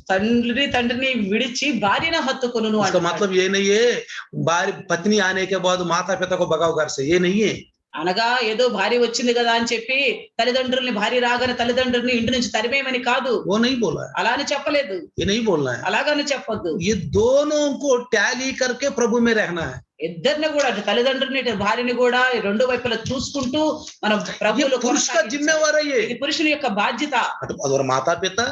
తండ్రిని విడిచి భార్యను హత్తుకొనును इसका అంటున్నాడు. मतलब ये नहीं है पत्नी आने के बाद माता पिता को भगाओ घर से, ये नहीं है। అనగా ఏదో భార్య వచ్చింది కదా అని చెప్పి తల్లిదండ్రుల్ని, భార్య రాగానే తల్లిదండ్రుల్ని ఇంటి నుంచి తరిమేయమని కాదు, वो नहीं बोला है, అలా అని చెప్పలేదు. ये नहीं बोलना है। అలాగని చెప్పొద్దు. ये दोनों को टैली करके प्रभु में रहना है। ఇద్దరిని కూడా, అటు తల్లిదండ్రులని ఇటు భార్యని కూడా రెండు వైపులా చూసుకుంటూ మనం ये ప్రభువులో पुरुष का जिम्मेवार है। ఇది పురుషుని యొక్క బాధ్యత. और माता पिता,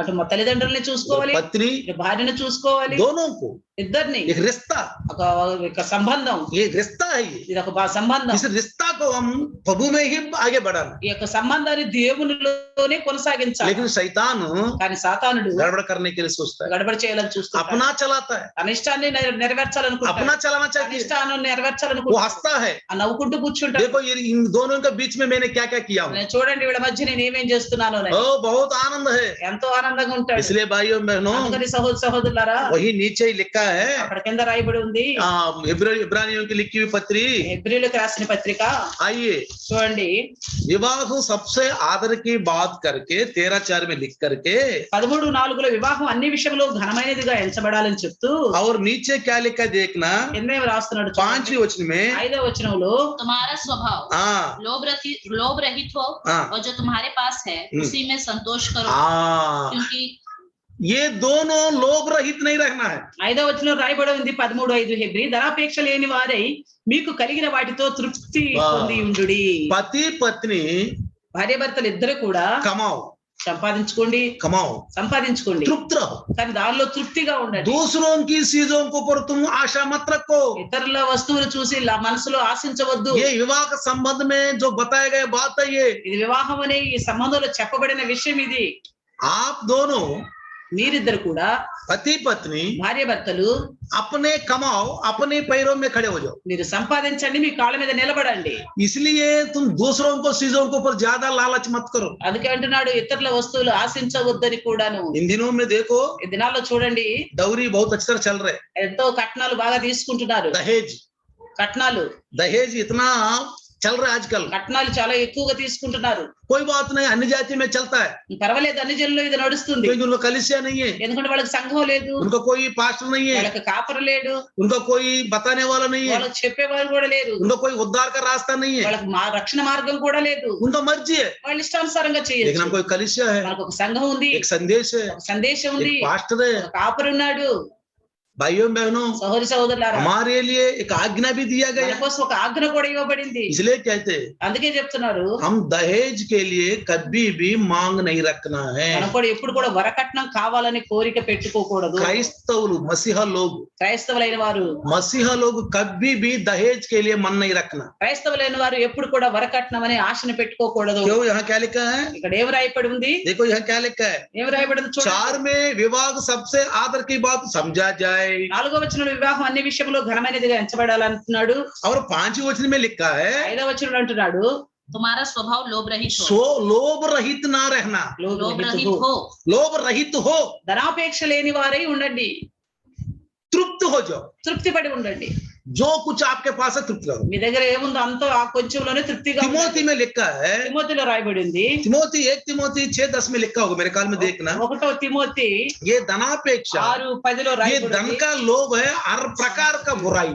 అటు మా తల్లిదండ్రుల్ని చూసుకోవాలి, पत्नी, ఇటు భార్యను చూసుకోవాలి, दोनों को ఇద్దరిని. एक रिश्ता, ఒక సంబంధం, ये रिश्ता है। ये ఇది ఒక సంబంధం. इस रिश्ता को हम प्रभु में ही आगे बढ़ाना। ఈ యొక్క సంబంధాన్ని దేవునిలోనే కొనసాగించాలి. लेकिन शैतान కానీ సాతానుడు गड़बड़ करने के लिए सोचता है, గడబడి చేయాలని చూస్తాడు, अपना चलाता है, తన ఇష్టాన్ని నెరవేర్చాలనుకుంటాడు, अपना चलाना తన चाहिए, ఇష్టాన్ని वो నెరవేర్చాలనుకుంటాడు, हंसता है। నవ్వుకుంటూ కూర్చుంటాడు. देखो ये इन दोनों के बीच में मैंने क्या क्या किया हूँ। నేను చూడండి వీళ్ళ మధ్య నేను ఏమేం చేస్తున్నాను అని. ओ बहुत आनंद है। ఎంతో ఆనందంగా ఉంటాడు. इसलिए भाइयों बहनों, అందుకని సహోదరులారా, वही नीचे ही लिखा है, అక్కడ కింద రాయబడి ఉంది, इब्रानियों की लिखी हुई पत्री। హెబ్రీయులకు రాసిన పత్రిక आइए, చూడండి, विवाह सबसे आदर की बात करके 13:4 में लिख करके 13:4 వివాహం అన్ని విషయంలో ఘనమైనదిగా ఎంచబడాలని చెప్తూ, और नीचे क्या लिखा देखना, కింద రాస్తున్నాడు 5वीं वचन में, 5వ వచనంలో, तुम्हारा स्वभाव हाँ लोभ रहित हो, हाँ और जो तुम्हारे पास है उसी में संतोष करो, हाँ, क्योंकि ये दोनों लोभ रहित नहीं रहना है। 5వ వచనంలో రాయబడి ఉంది 13:5 హెబ్రీ, ధనాపేక్ష లేని వారై మీకు కలిగిన వాటితో తృప్తి పొంది ఉండుడి. पति पत्नी భార్యాభర్తలు ఇద్దరు కూడా कमाओ, సంపాదించుకోండి, तृप्त रहो, కానీ దానిలో తృప్తిగా ఉండండి. दूसरों की चीजों को पर तुम आशा मत रखो। ఇతరుల వస్తువులు చూసి మనసులో ఆశించవద్దు. ये विवाह के संबंध में जो बताया गया बात है, ఇది వివాహం అనే ఈ సంబంధంలో చెప్పబడిన విషయం ఇది. आप दोनों మీరిద్దరు కూడా, पति पत्नी, భార్యాభర్తలు अपने कमाओ, अपने पैरों में खड़े हो जाओ। మీరు సంపాదించండి, మీ కాళ్ళ మీద నిలబడండి. इसलिए तुम दूसरों को चीजों को पर ज्यादा लालच मत करो। అందుకే అంటున్నాడు ఇతరుల వస్తువులు ఆశించవద్దని కూడాను. इन दिनों में देखो, ఈ దినాల్లో చూడండి, दौरी बहुत अच्छी तरह चल रहे, ఎంతో కట్నాలు బాగా తీసుకుంటున్నారు. दहेज దహేజ్ इतना चल रहा है आजकल। కట్నాలు చాలా ఎక్కువగా తీసుకుంటున్నారు. कोई बात नहीं, अन्य जाति में चलता है, పర్వాలేదు, అన్ని జనుల్లో ఇది నడుస్తుంది. क्योंकि उनका कलीसिया नहीं है, ఎందుకంటే వాళ్ళకి సంఘం లేదు, उनका कोई पास्टर नहीं है, వాళ్ళకి కాపరు లేడు, उनका कोई बताने वाला नहीं है, వాళ్ళకి చెప్పేవారు కూడా లేరు, उनका कोई उद्धार का रास्ता नहीं है, వాళ్ళకి రక్షణ మార్గం కూడా లేదు. उनका मर्जी है। వాళ్ళ ఇష్టానుసారంగా लेकिन చేయొచ్చు. हमको एक कलीसिया है, మనకు ఒక సంఘం ఉంది, एक संदेश है, ఒక సందేశం ఉంది, एक पास्टर है। ఒక కాపరు ఉన్నాడు. भाइयों बहनों, సహోదరులారా, हमारे लिए एक आज्ञा भी दिया మన गया, కోసం ఒక ఆజ్ఞ కూడా ఇవ్వబడింది. इसलिए कहते हैं అందుకే చెప్తున్నారు, हम दहेज के लिए कभी भी मांग नहीं रखना है। మనం కూడా ఎప్పుడు కూడా వరకట్నం కావాలని కోరిక పెట్టుకోకూడదు. क्राइस्तव मसीहा लोग, క్రైస్తవులైన వారు मसीहा लोग कभी भी दहेज के लिए मन नहीं रखना। క్రైస్తవులైన వారు ఎప్పుడు కూడా వరకట్నం అనే ఆశను పెట్టుకోకూడదు. क्यों? यहाँ क्या लिखा है, ఇక్కడ ఏం రాయబడి ఉంది? देखो यहाँ क्या लिखा है, ఏం రాయబడి ఉంది చూడండి. 4 में विवाह सबसे आदर की बात समझा जाए, 4వ వచనంలో వివాహం అన్ని విషయంలో ఘనమైనదిగా ఎంచబడాలంటున్నాడు. और 5वीं वचन में लिखा है, 5వ వచనంలో అంటున్నాడు, तुम्हारा स्वभाव लोभ रहित हो, सो लोभ रहित ना रहना, लोभ रहित हो, लोभ रहित हो, ధనాపేక్ష లేని వారై ఉండండి, तृप्त हो जाओ, తృప్తి పడి ఉండండి. जो कुछ आपके पास है तृप्त करो। మీ దగ్గర ఏముందో అంతో ఆ కొంచెంలోనే తృప్తిగా तिमोथी ఉండండి. में लिखा है, తిమోతిలో రాయబడి ఉంది, तिमोथी 6:10 में लिखा होगा मेरे ख्याल में, देखना 1 తిమోతి ये धनापेक्षा, 6:10 ये రాయబడి धन ఉంది. का लोभ है, हर प्रकार का बुराई,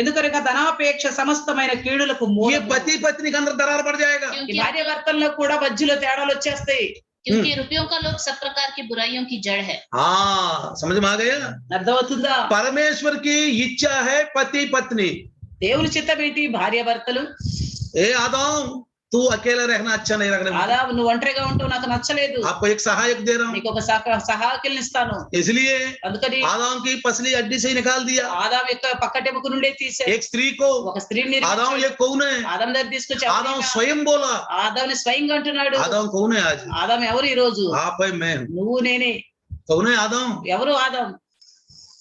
ఎందుకనగా ధనాపేక్ష సమస్తమైన కీడులకు ये మూలము. पति पत्नी के अंदर दरार पड़ जाएगा। ఈ क्योंकि భార్య భర్తల్లో కూడా మధ్యలో తేడాలు వచ్చేస్తాయి. क्योंकि रुपयों का लोभ सब प्रकार की बुराइयों की जड़ है। हाँ, समझ में आ गया। అర్థమవుతుందా? परमेश्वर की इच्छा है पति पत्नी, దేవుని చిత్తం ఏంటి? భార్య భర్తలు. ए आदम तू अकेला रहना अच्छा नहीं लगने में, ఆదాము నువ్వు ఒంటరిగా ఉంటావు నాకు నచ్చలేదు, आपको एक सहायक दे रहा हूँ। నీకు ఒక సహాయకుల్ని ఇస్తాను. इसलिए అందుకని आदम की पसली हड्डी से ही निकाल दिया, ఆదాము యొక్క పక్కటెముక నుండే తీసే एक स्त्री को। ఒక స్త్రీని आदम ये कौन है? ఆదాము దగ్గర తీసుకొచ్చి आदम स्वयं बोला, ఆదాముని స్వయంగా అంటున్నాడు. आदम कौन है आज? ఆదాము ఎవరు ఈ రోజు? आप है, मैं हूँ। నువ్వు నేనే. कौन है आदम? ఎవరు ఆదాము?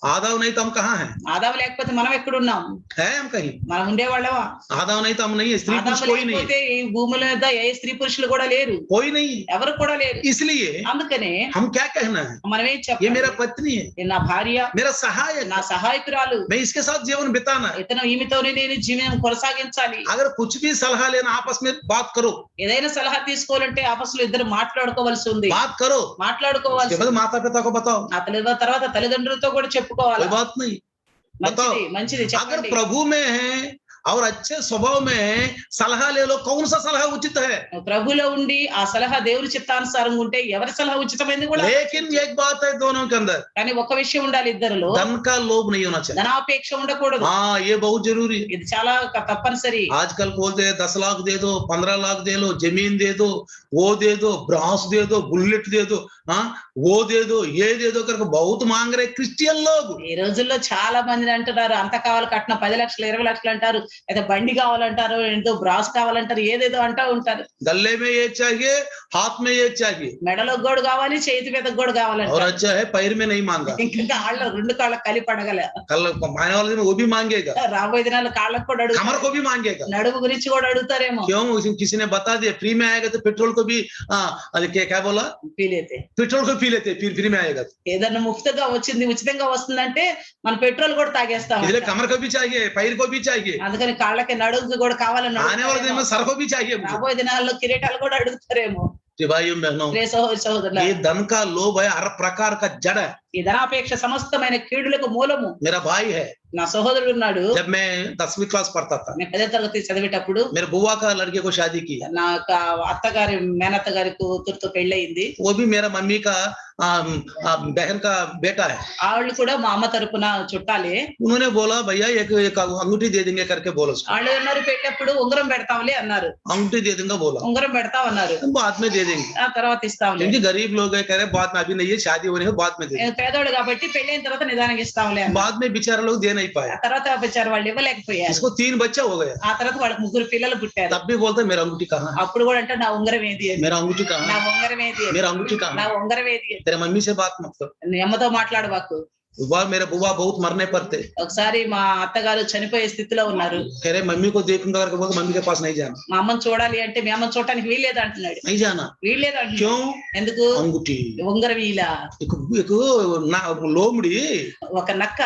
आदम नहीं तो हम कहाँ हैं? ఆదాము లేకపోతే మనం ఎక్కడున్నాం? है हम कहीं? మనం ఉండేవాళ్ళమా? आदम नहीं तो हम नहीं है, स्त्री पुरुष ఆదాము कोई नहीं, లేకపోతే ఈ భూమి మీద ఏ స్త్రీ పురుషులు కూడా లేరు, कोई नहीं। ఎవరు కూడా లేరు. इसलिए అందుకనే हम क्या कहना है, మనం ఏం ये చెప్పాలి? मेरा पत्नी है, ఇది నా భార్య, मेरा सहायक నా है, సహాయకురాలు, मैं इसके साथ जीवन बिताना है। ఇతను ఈమెతోనే నేను జీవనం కొనసాగించాలి. अगर कुछ भी सलाह लेना आपस में बात करो, ఏదైనా సలహా తీసుకోవాలంటే ఆపస్సులో ఇద్దరు మాట్లాడుకోవాల్సి ఉంది, बात करो, మాట్లాడుకోవాల్సి उसके बाद माता पिता को बताओ, ఆ తర్వాత తల్లిదండ్రులతో కూడా చెప్పుకోవాలి. कोई बात नहीं। మంచిది మంచిది अगर చెప్పండి. प्रभु में है और अच्छे स्वभाव में है, सलाह ले लो, कौन सा सलाह उचित है। ప్రభులో ఉండి ఆ సలహా దేవుని చిత్తానుసారంగా ఉంటే ఎవరి సలహా ఉచితమైంది కూడా. लेकिन एक बात है दोनों के अंदर, కానీ ఒక విషయం ఉండాలి ఇద్దరిలో, धन का लोभ नहीं होना चाहिए। ధనాపేక్ష ఉండకూడదు. हाँ, ये बहुत जरूरी है। ఇది చాలా తప్పనిసరి. आजकल बोलते हैं 10 लाख दे दो, 15 लाख दे लो, जमीन दे दो, वो दे दो, ब्रास दे दो, बुलेट दे दो, हाँ वो दे दो, ये दे दो करके बहुत मांग रहे क्रिश्चियन लोग। ఈ రోజుల్లో చాలా మంది అంటున్నారు అంత కావాలి, కట్టిన 10 లక్షలు 20 లక్షలు అంటారు, అయితే బండి కావాలంటారు, ఏదో బ్రాస్ కావాలంటారు, ఏదేదో అంటూ ఉంటారు. गले में ये चाहिए, हाथ में ये चाहिए, మెడలో గోడు కావాలి, చేతి మీద గోడు और కావాలంటారు. अच्छा है पैर में नहीं मांगा, ఇంకా కాళ్ళ రెండు కాళ్ళ కలిపి అడగల. कल आने वाले दिन वो भी मांगेगा, రాబోయే దినాలు కాళ్ళకు కూడా कमर అడుగుతారు, को भी मांगेगा। నడుము గురించి కూడా అడుగుతారేమో. क्यों? किसी ने बता दिया फ्री में आएगा तो पेट्रोल को भी क्या बोला, వీలైతే पेट्रोल को पी लेते, फिर फ्री में आएगा तो। ఏదన్నా ముక్తగా వచ్చింది, ఉచితంగా వస్తుందంటే మన పెట్రోల్ కూడా తాగేస్తాం. इसलिए कमर को भी चाहिए, पैर को भी चाहिए, అందుకని కాళ్ళకి నడుముకి కూడా కావాలని आने वाले दिन में सर को भी चाहिए मुझे। రాబోయే దినాల్లో కిరీటాలు కూడా అడుగుతారేమో. जी भाइयों बहनों, ప్రియ సహోదరులారా, ये धन का लोभ है, हर प्रकार का जड़ है। ఈ ధనాపేక్ష సమస్తమైన కీడులకు మూలము. मेरा भाई है, నా సహోదరుడు ఉన్నాడు, जब मैं 10वीं क्लास पढ़ता था, నేను 10వ తరగతి చదివేటప్పుడు मेरे बुआ का लड़के को शादी की, నా అత్తగారి మేనత్త గారి కూతురుతో పెళ్ళయింది. वो भी मेरा मम्मी का बहन का बेटा है। వాళ్ళు కూడా మా అమ్మ తరపున చుట్టాలే. उन्होंने बोला भैया एक अंगूठी दे देंगे करके बोला उसको। వాళ్ళు అన్నారు పెళ్ళప్పుడు ఉంగరం పెడతాంలే అన్నారు. अंगूठी दे देंगे बोला, ఉంగరం పెడతాం అన్నారు. बाद में दे देंगे, ఆ తర్వాత ఇస్తాంలే. क्योंकि गरीब लोग है, कह रहे बाद में, अभी नहीं है शादी होने के बाद में दे देंगे। పేదోడు కాబట్టి పెళ్ళైన తర్వాత నిదానంగా ఇస్తాంలే అన్నారు. बाद में बेचारे लोग दे नहीं पाए, ఆ తర్వాత వచ్చారు వాళ్ళు ఇవ్వలేకపోయారు. इसको 3 बच्चा हो गया, ఆ తర్వాత వాళ్ళకి 3 పిల్లలు పుట్టారు. तब भी बोलते मेरा अंगूठी कहाँ है, అప్పుడు కూడా అంటే నా ఉంగరం ఏది అని, मेरा अंगूठी कहाँ నా है, ఉంగరం ఏది అని, मेरा अंगूठी कहाँ నా है, ఉంగరం ఏది అని. तेरे मम्मी से बात मत कर। నీ అమ్మతో మాట్లాడవాకు. मेरा बुआ बहुत मरने पर थे, ఒకసారి మా అత్తగారు చనిపోయే స్థితిలో ఉన్నారు. कह रहे मम्मी को देखूंगा करके बोलते मम्मी के पास नहीं जाना, మా అమ్మని చూడాలి అంటే మీ అమ్మని చూడటానికి వీల్లేదు అంటున్నాడు. नहीं जाना। వీల్లేదు అంటున్నాడు. क्यों? ఎందుకు? अंगूठी, ఉంగరం ఇలా. एक लोमड़ी ఒక నక్క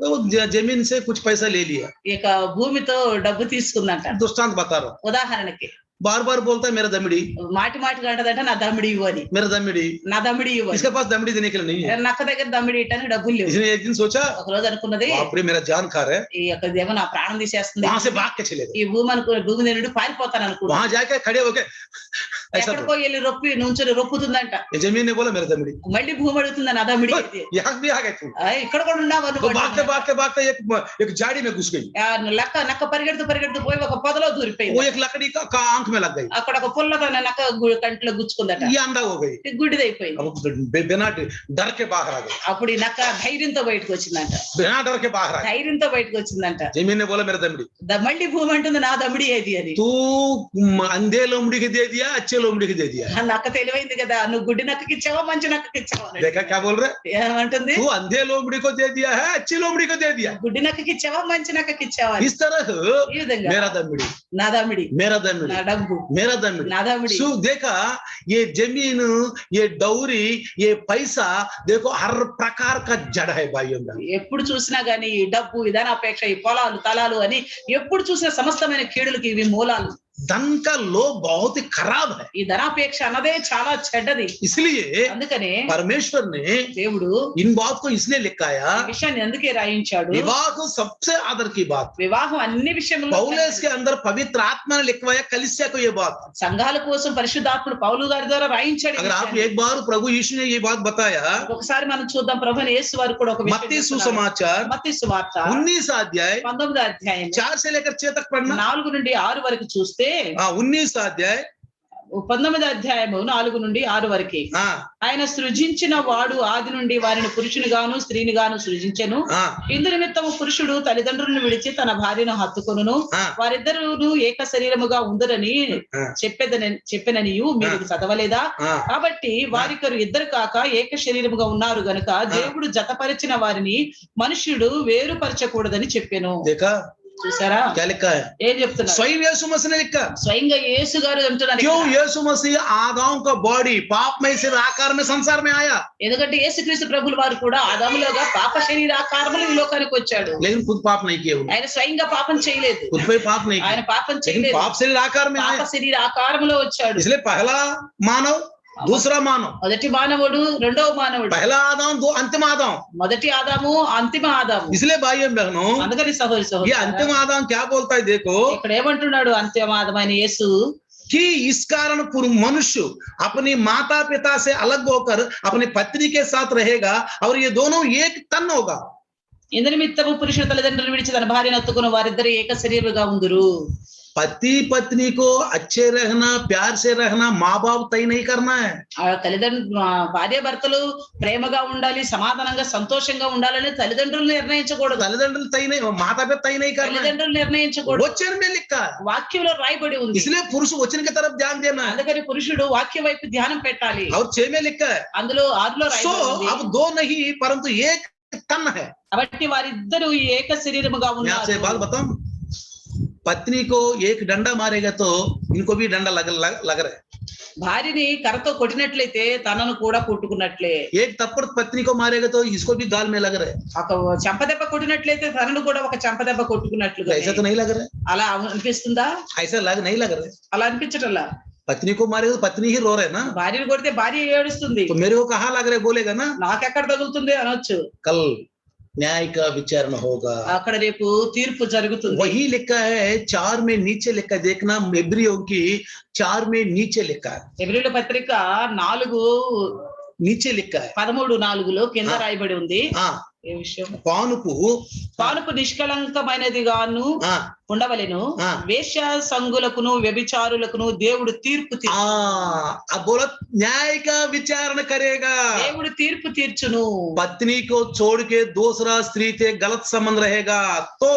वो जमीन से कुछ पैसा ले लिया, ఇక భూమితో డబ్బు తీసుకుందంట. दृष्टांत बता रहा हूँ। ఉదాహరణకి बार बार बोलता है मेरा दमड़ी, మాటి మాటిగా అంటదంట నా దమ్మిడి ఇవ్వు అని, मेरा दमड़ी, నా దమ్మిడి ఇవ్వు అని. इसके पास दमड़ी देने के लिए नहीं है। నక్క దగ్గర దమ్మిడి ఇవ్వడానికి డబ్బులు లేవు. इसने एक दिन सोचा ఒక రోజు అనుకున్నది बाप रे मेरा जान खा रहा है, ఈ యొక్క దేవ నా ప్రాణం తీసేస్తుంది, वहां से भाग के चले गए, ఈ భూమి నుండి పారిపోతాను అనుకున్నా. वहां जाके खड़े होके ऐसा ఎక్కడికో వెళ్ళి నుంచొని రొప్పుతుందంట. ये जमीन ने बोला मेरा दमड़ी, మళ్ళీ భూమి అడుగుతుంది నా దమ్మిడి ఏది? यहाँ भी आ गए तुम। ఇక్కడ కూడా ఉన్నావు तो भागते भागते भागते एक झाड़ी में घुस गई, నక్క పరిగెడుతూ పోయి ఒక పొదలో దూరిపోయింది. वो एक लकड़ी का आंख में लग गई, అక్కడ ఒక పుల్లతో నక్క కంట్లో గుచ్చుకుందట. ये अंधा हो गई, గుడ్డిదైపోయింది. अब बिना डर के बाहर आ गई, అప్పుడు ఈ నక్క ధైర్యంతో బయటకు వచ్చిందంట. बिना डर के बाहर आ गई। ధైర్యంతో బయటకు వచ్చిందంట. जमीन ने बोला मेरा दमड़ी, మళ్ళీ భూమి అంటుంది నా దమ్మిడి ఏది అని. तू अंधे लोमड़ी के दे दिया, अच्छे लोमड़ी को दे दिया। ఆ నక్క తెలివైంది కదా, నువ్వు గుడ్డి నక్కకి ఇచ్చావా మంచి నక్కకి ఇచ్చావా అని. देखा क्या बोल रहे? ఏమంటుంది? तू अंधे लोमड़ी को दे दिया है, अच्छी लोमड़ी को दे दिया। గుడ్డి నక్కకి ఇచ్చావా మంచి నక్కకి ఇచ్చావా అని. इस तरह ఈ విధంగా मेरा दमिड़ी, నా దమిడి, मेरा నా दमिड़ी, డబ్బు, मेरा दमिड़ी। నా దమిడి. सो देखा ये जमीन, ये डौरी, ये पैसा, देखो हर प्रकार का जड़ है भाइयों बहनों। ఎప్పుడు చూసినా గానీ ఈ డబ్బు, విధానాపేక్ష, ఈ పొలాలు తలాలు అని ఎప్పుడు చూసినా సమస్తమైన కీడులకి ఇవి మూలాలు. धन का लोभ बहुत ही खराब है, ఈ ధనాపేక్ష అన్నదే చాలా చెడ్డది. इसलिए అందుకనే परमेश्वर ने దేవుడు इन बात को इसलिए लिखाया। ఈ విషయాన్ని అందుకే రాయించాడు. विवाह को सबसे आदर की बात, వివాహం అన్ని విషయంలో पौलुस के अंदर पवित्र आत्मा ने लिखवाया कलीसिया को ये बात। సంఘాల కోసం పరిశుద్ధాత్ముడు పౌలు గారి ద్వారా రాయించాడు. अगर आप एक बार प्रभु यीशु ने ये बात बताया, ఒకసారి మనం చూద్దాం, ప్రభువైన యేసు వారు కూడా ఒక मत्ती सुसमाचार మత్తయి సువార్త 19 अध्याय 19వ అధ్యాయం 4 से लेकर 6 तक पढ़ना। 4 నుండి 6 వరకు చూస్తే, 19 अध्याय 19వ అధ్యాయము 4 నుండి 6 వరకు, ఆయన సృజించిన వాడు ఆది నుండి వారిని పురుషుని గాను స్త్రీని గాను సృజించెను. ఇందు నిమిత్తము పురుషుడు తల్లిదండ్రులను విడిచి తన భార్యను హత్తుకొనును, వారిద్దరూ ఏక శరీరముగా ఉందరని చెప్పెననియు మీరు చదవలేదా? కాబట్టి వారికరు ఇద్దరు కాక ఏక శరీరముగా ఉన్నారు గనుక దేవుడు జతపరిచిన వారిని మనుష్యుడు వేరుపరచకూడదని చెప్పెను. చూసారా क्या लिखा है? ఏం చెప్తున్నారు? स्वयं यीशु मसीह ने लिखा। స్వయంగా యేసు గారు అంటున్నారు. क्यों यीशु मसीह आदाम का बॉडी पाप में से आकार में संसार में आया? ఎందుకంటే యేసుక్రీస్తు ప్రభుల వారు కూడా ఆదాములోగా పాప శరీర ఆకారములో ఈ లోకానికి వచ్చాడు. लेकिन खुद पाप नहीं किए, ఆయన స్వయంగా పాపం చేయలేదు, खुद पे पाप नहीं ఆయన किया, పాపం लेकिन చేయలేదు, पाप शरीर आकार में పాప आया। శరీర ఆకారములో వచ్చాడు. इसलिए पहला मानव, दूसरा मानव, మొదటి మానవుడు, రెండవ మానవుడు, पहला आदम, दो अंतिम आदम। మొదటి ఆదాము, అంతిమ ఆదాము. इसलिए भाइयों बहनों, అందుకని సహోదరి ये సహోదరులారా, अंतिम आदम क्या बोलता है देखो, ఇక్కడ ఏమంటున్నాడు అంతిమ ఆదామైన యేసు, कि इस कारण मनुष्य अपनी माता पिता से अलग होकर अपनी पत्नी के साथ रहेगा और ये दोनों एक तन होगा। ఇందు నిమిత్తము పురుషుడు తల్లిదండ్రులను విడిచి తన భార్యను హత్తుకుని వారిద్దరు ఏక శరీరుగా ఉందురు. पति पत्नी को अच्छे रहना, प्यार से रहना माँ बाप तय नहीं करना है। ఆ తల్లిదండ్రులు, భార్య భర్తలు ప్రేమగా ఉండాలి, సమాధానంగా సంతోషంగా ఉండాలని తల్లిదండ్రులు నిర్ణయించకూడదు. तल्लिदंड्रुल तय नहीं, माता पिता तय नहीं करना है। తల్లిదండ్రులు నిర్ణయించకూడదు, वचन में लिखा है। వాక్యంలో రాయబడి ఉంది. इसलिए पुरुष वचन की तरफ ध्यान देना है। అందుకని పురుషుడు వాక్య వైపు ధ్యానం పెట్టాలి. और 6 में लिखा है, అందులో 6లో सो రాయబడి ఉంది. अब दो नहीं परंतु एक तन है। కాబట్టి వారిద్దరూ ఏక శరీరముగా मैं आपसे एक बात ఉన్నారు. बताऊं, पत्नी को एक डंडा मारेगा तो इनको भी डंडा लग रहा है। భార్యని కర్రతో కొట్టినట్లయితే తనను కూడా కొట్టుకున్నట్లే. एक थप्पड़ पत्नी को मारेगा तो इसको भी गाल में लग रहा है। ఒక చెంపదెబ్బ కొట్టినట్లయితే తనను కూడా ఒక చెంపదెబ్బ కొట్టుకున్నట్లుగా. ऐसा तो नहीं लग रहा है, అలా అనిపిస్తుందా? ऐसा नहीं लग रहा है। అలా అనిపించటల్లా. पत्नी को मारेगा तो पत्नी ही रो रहे ना, భార్యను కొడితే భార్య ఏడుస్తుంది. तो मेरे को कहाँ लग रहा है बोलेगा ना, నాకెక్కడ తగులుతుంది అనొచ్చు. कल न्याय का विचारण होगा। అక్కడ రేపు తీర్పు జరుగుతుంది. वही लिखा है 4 में नीचे लिखा है, देखना इब्रियों की 4 में नीचे लिखा है, ఎబ్రీయుల పత్రిక 4 नीचे लिखा है। 13:4లో కింద రాయబడి ఉంది. हाँ, ఏ విషయం? పానుపు నిష్కలంకమైనది గాను ఉండవలెను, ఆ. వేశ్య సంగులకును వ్యభిచారులకును దేవుడు తీర్పు अब बोला न्याय का विचारण करेगा। దేవుడు తీర్పు తీర్చును. पत्नी को छोड़ के दूसरा स्त्री से गलत संबंध रहेगा तो,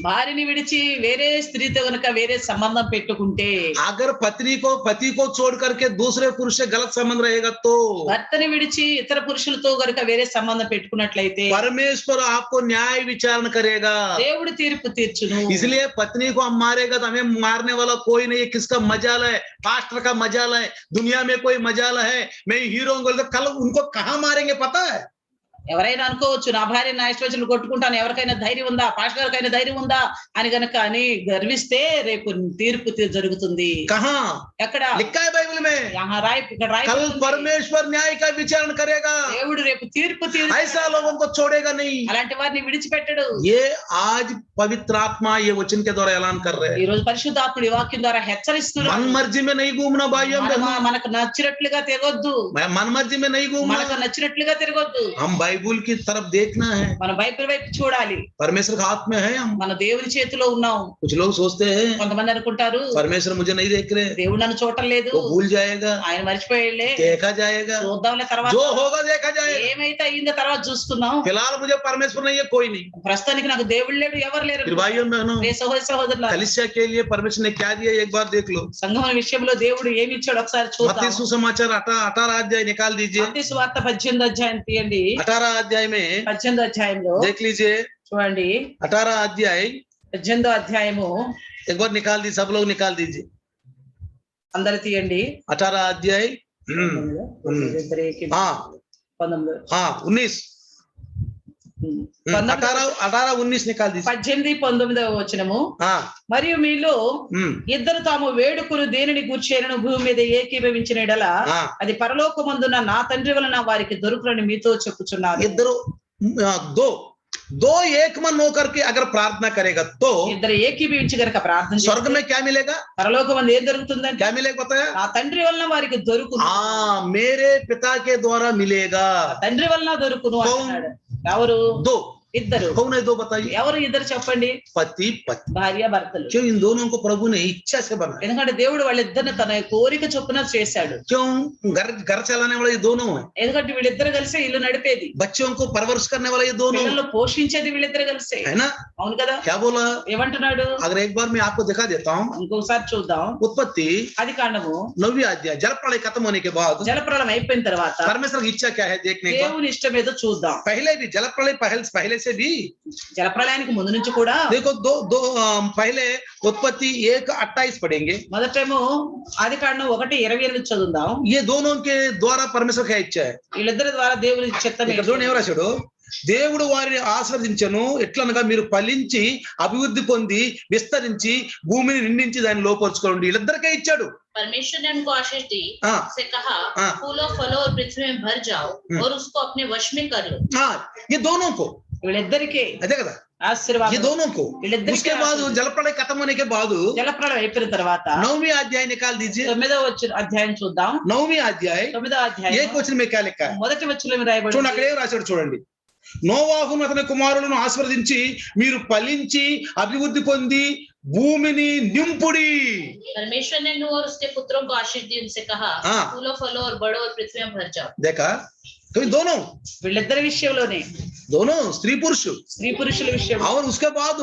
భార్యని విడిచి వేరే స్త్రీతో గనుక వేరే సంబంధం పెట్టుకుంటే, अगर पत्नी को पति को छोड़ करके दूसरे पुरुष से गलत संबंध रहेगा तो, భర్తని విడిచి ఇతర పురుషులతో గనుక వేరే సంబంధం పెట్టుకున్నట్లయితే परमेश्वर आपको न्याय विचारण करेगा। దేవుడు తీర్పు తీర్చును. इसलिए पत्नी को हम मारेगा तो हमें मारने वाला कोई नहीं है। किसका मजाल है? पास्टर का मजाल है। दुनिया में कोई मजाल है, मैं हीरो बोल तो कल उनको कहाँ मारेंगे पता है? ఎవరైనా అనుకోవచ్చు, నా భార్య నా ఇష్ట వచ్చినట్టు కొట్టుకుంటాను, ఎవరికైనా ధైర్యం ఉందా, పాస్టర్ గారికైనా ధైర్యం ఉందా అని గనక అని గర్విస్తే రేపు తీర్పు జరుగుతుంది. कहाँ ఎక్కడ? लिखा है बाइबल में, ఇక్కడ कल రాయబడి ఉంది. परमेश्वर न्याय का विचारण करेगा। దేవుడు రేపు తీర్పు ऐसा लोगों को छोड़ेगा नहीं। అలాంటి వారిని విడిచిపెట్టడు. ये आज पवित्र आत्मा ये वचन के द्वारा ऐलान कर रहे ఈ हैं। రోజు పరిశుద్ధాత్ముడి వాక్యం ద్వారా హెచ్చరిస్తున్నాడు. मन मर्जी में नहीं घूमना भाइयों बहनों, మనకు నచ్చినట్లుగా తిరగొద్దు, मन मर्जी में नहीं घूमना। మనకు నచ్చినట్లుగా తిరగొద్దు. हम बाइबल की तरफ देखना है, మన బైబిల్ వైపు చూడాలి. परमेश्वर का हाथ में है हम। మన దేవుని చేతిలో ఉన్నాం. कुछ लोग सोचते हैं కొంతమంది అనుకుంటారు परमेश्वर मुझे नहीं देख रहे, దేవుడు నన్ను చూడటం లేదు, वो भूल जाएगा, ఆయన మర్చిపోయాడులే, देखा जाएगा, చూద్దాంలే తర్వాత, जो होगा देखा जाएगा। ఏమైతే అయిందో తర్వాత చూసుకుందాం. फिलहाल मुझे परमेश्वर नहीं है, कोई नहीं। ప్రస్తుతానికి నాకు దేవుడు లేడు, ఎవరు లేరు. फिर भाइयों बहनों, సహోదరి సహోదరులారా, कलीसिया के लिए परमेश्वर ने क्या दिया एक बार देख लो। సంఘం విషయంలో దేవుడు ఏమి ఇచ్చాడు ఒకసారి मत्ती చూద్దాం. सुसमाचार 18 अध्याय निकाल दीजिए। మత్తయి సువార్త 18వ అధ్యాయం తీయండి. 18 अध्याय में 18వ అధ్యాయంలో देख लीजिए। చూడండి, 18 अध्याय 18వ అధ్యాయము एक बार निकाल दीजिए, सब लोग निकाल दीजिए। అందరు తీయండి. 18 अध्याय हाँ 19 हाँ 19 18 19 निकाल दीजिए। 18 19వ వచనము. हाँ మరియు మీలో ఇద్దరు తాము వేడుకును దేనిని గూర్చేనను భూమి మీద ఏకీభవించిన ఎడల అది పరలోకమందున్న నా తండ్రి వలన వారికి దొరుకునని మీతో చెప్పుచున్నారు. इधर दो एक मन होकर के अगर प्रार्थना करेगा तो ఇద్దరు ఏకీభవించి గనుక ప్రార్థన చేస్తే स्वर्ग में क्या मिलेगा? పరలోకమందు ఏం దొరుకుతుందంటే क्या मिलेगा बताया? నా తండ్రి వలన వారికి దొరుకును. मेरे पिता के द्वारा मिलेगा। తండ్రి వలన దొరుకును అంటున్నాడు. ఎవరు? दो। ఇద్దరు. कौन है दो बताइए? ఎవరు ఇద్దరు చెప్పండి? पति पत्नी। భార్య భర్తలు. क्यों इन दोनों को प्रभु ने इच्छा से बनाया? ఎందుకంటే దేవుడు వాళ్ళిద్దరిని తన కోరిక చొప్పున చేశాడు. क्यों? घर चलाने वाले ये दोनों हैं। ఎందుకంటే వీళ్ళిద్దరు కలిసి ఇల్లు నడిపేది. बच्चों को परवरिश करने वाले ये दोनों పిల్లలు పోషించేది వీళ్ళిద్దరు కలిసి, है ना? అవును కదా? क्या बोला? ఏమంటున్నాడు? अगर एक बार मैं आपको दिखा देता हूँ, ఇంకొకసారి చూద్దాం. उत्पत्ति ఆది కాండము 9 अध्याय, जलप्रलय खत्म होने के बाद జలప్రళయం అయిపోయిన తర్వాత परमेश्वर की इच्छा क्या है देखने का? దేవుని ఇష్టం ఏదో చూద్దాం. पहले भी जलप्रलय पहले से भी జలప్రళయానికి ముందు నుంచి కూడా देखो दो पहले उत्पत्ति 1:28 पढ़ेंगे। మొదటేమో ఆది కాండం 1:28 చదువుదాం. ये दोनों के द्वारा परमेश्वर क्या इच्छा है? వీళ్ళిద్దరి ద్వారా దేవుని చిత్తం ఇక్కడ చూడండి ఎవరు రాశాడు? దేవుడు వారిని ఆశీర్వదించను ఎట్లనగా మీరు ఫలించి అభివృద్ధి పొంది విస్తరించి భూమిని నిండించి దాన్ని లోపరుచుకోండి. వీళ్ళిద్దరికే ఇచ్చాడు. परमेश्वर ने उनको आशीष दी, से कहा फूलो फलो और पृथ्वी में भर जाओ और उसको अपने वश में कर लो। ये दोनों को, వీళ్ళిద్దరికే అదే కదా, ఆశీర్వాదం. ये दोनों को। उसके बाद जलप्रलय खत्म होने के बाद జలప్రళయం అయిపోయిన తర్వాత 9वीं अध्याय निकाल दीजिए। 9వ అధ్యాయం చూద్దాం. 9वीं अध्याय 9వ అధ్యాయం 1 वचन में क्या लिखा है? మొదటి వచనంలో రాయబడింది. చూడండి అక్కడ ఏం రాశాడు చూడండి. నోవాహును అతని కుమారులను ఆశీర్వదించి మీరు ఫలించి అభివృద్ధి పొంది భూమిని నింపుడి. परमेश्वर ने नूह और उसके पुत्रों को आशीष दी, उनसे कहा फूलो फलो और बढ़ो और पृथ्वी में भर जाओ। देखा तो दोनों, వీళ్ళిద్దరి విషయంలోనే, दोनों स्त्री पुरुष, స్త్రీ పురుషుల విషయంలో. और उसके बाद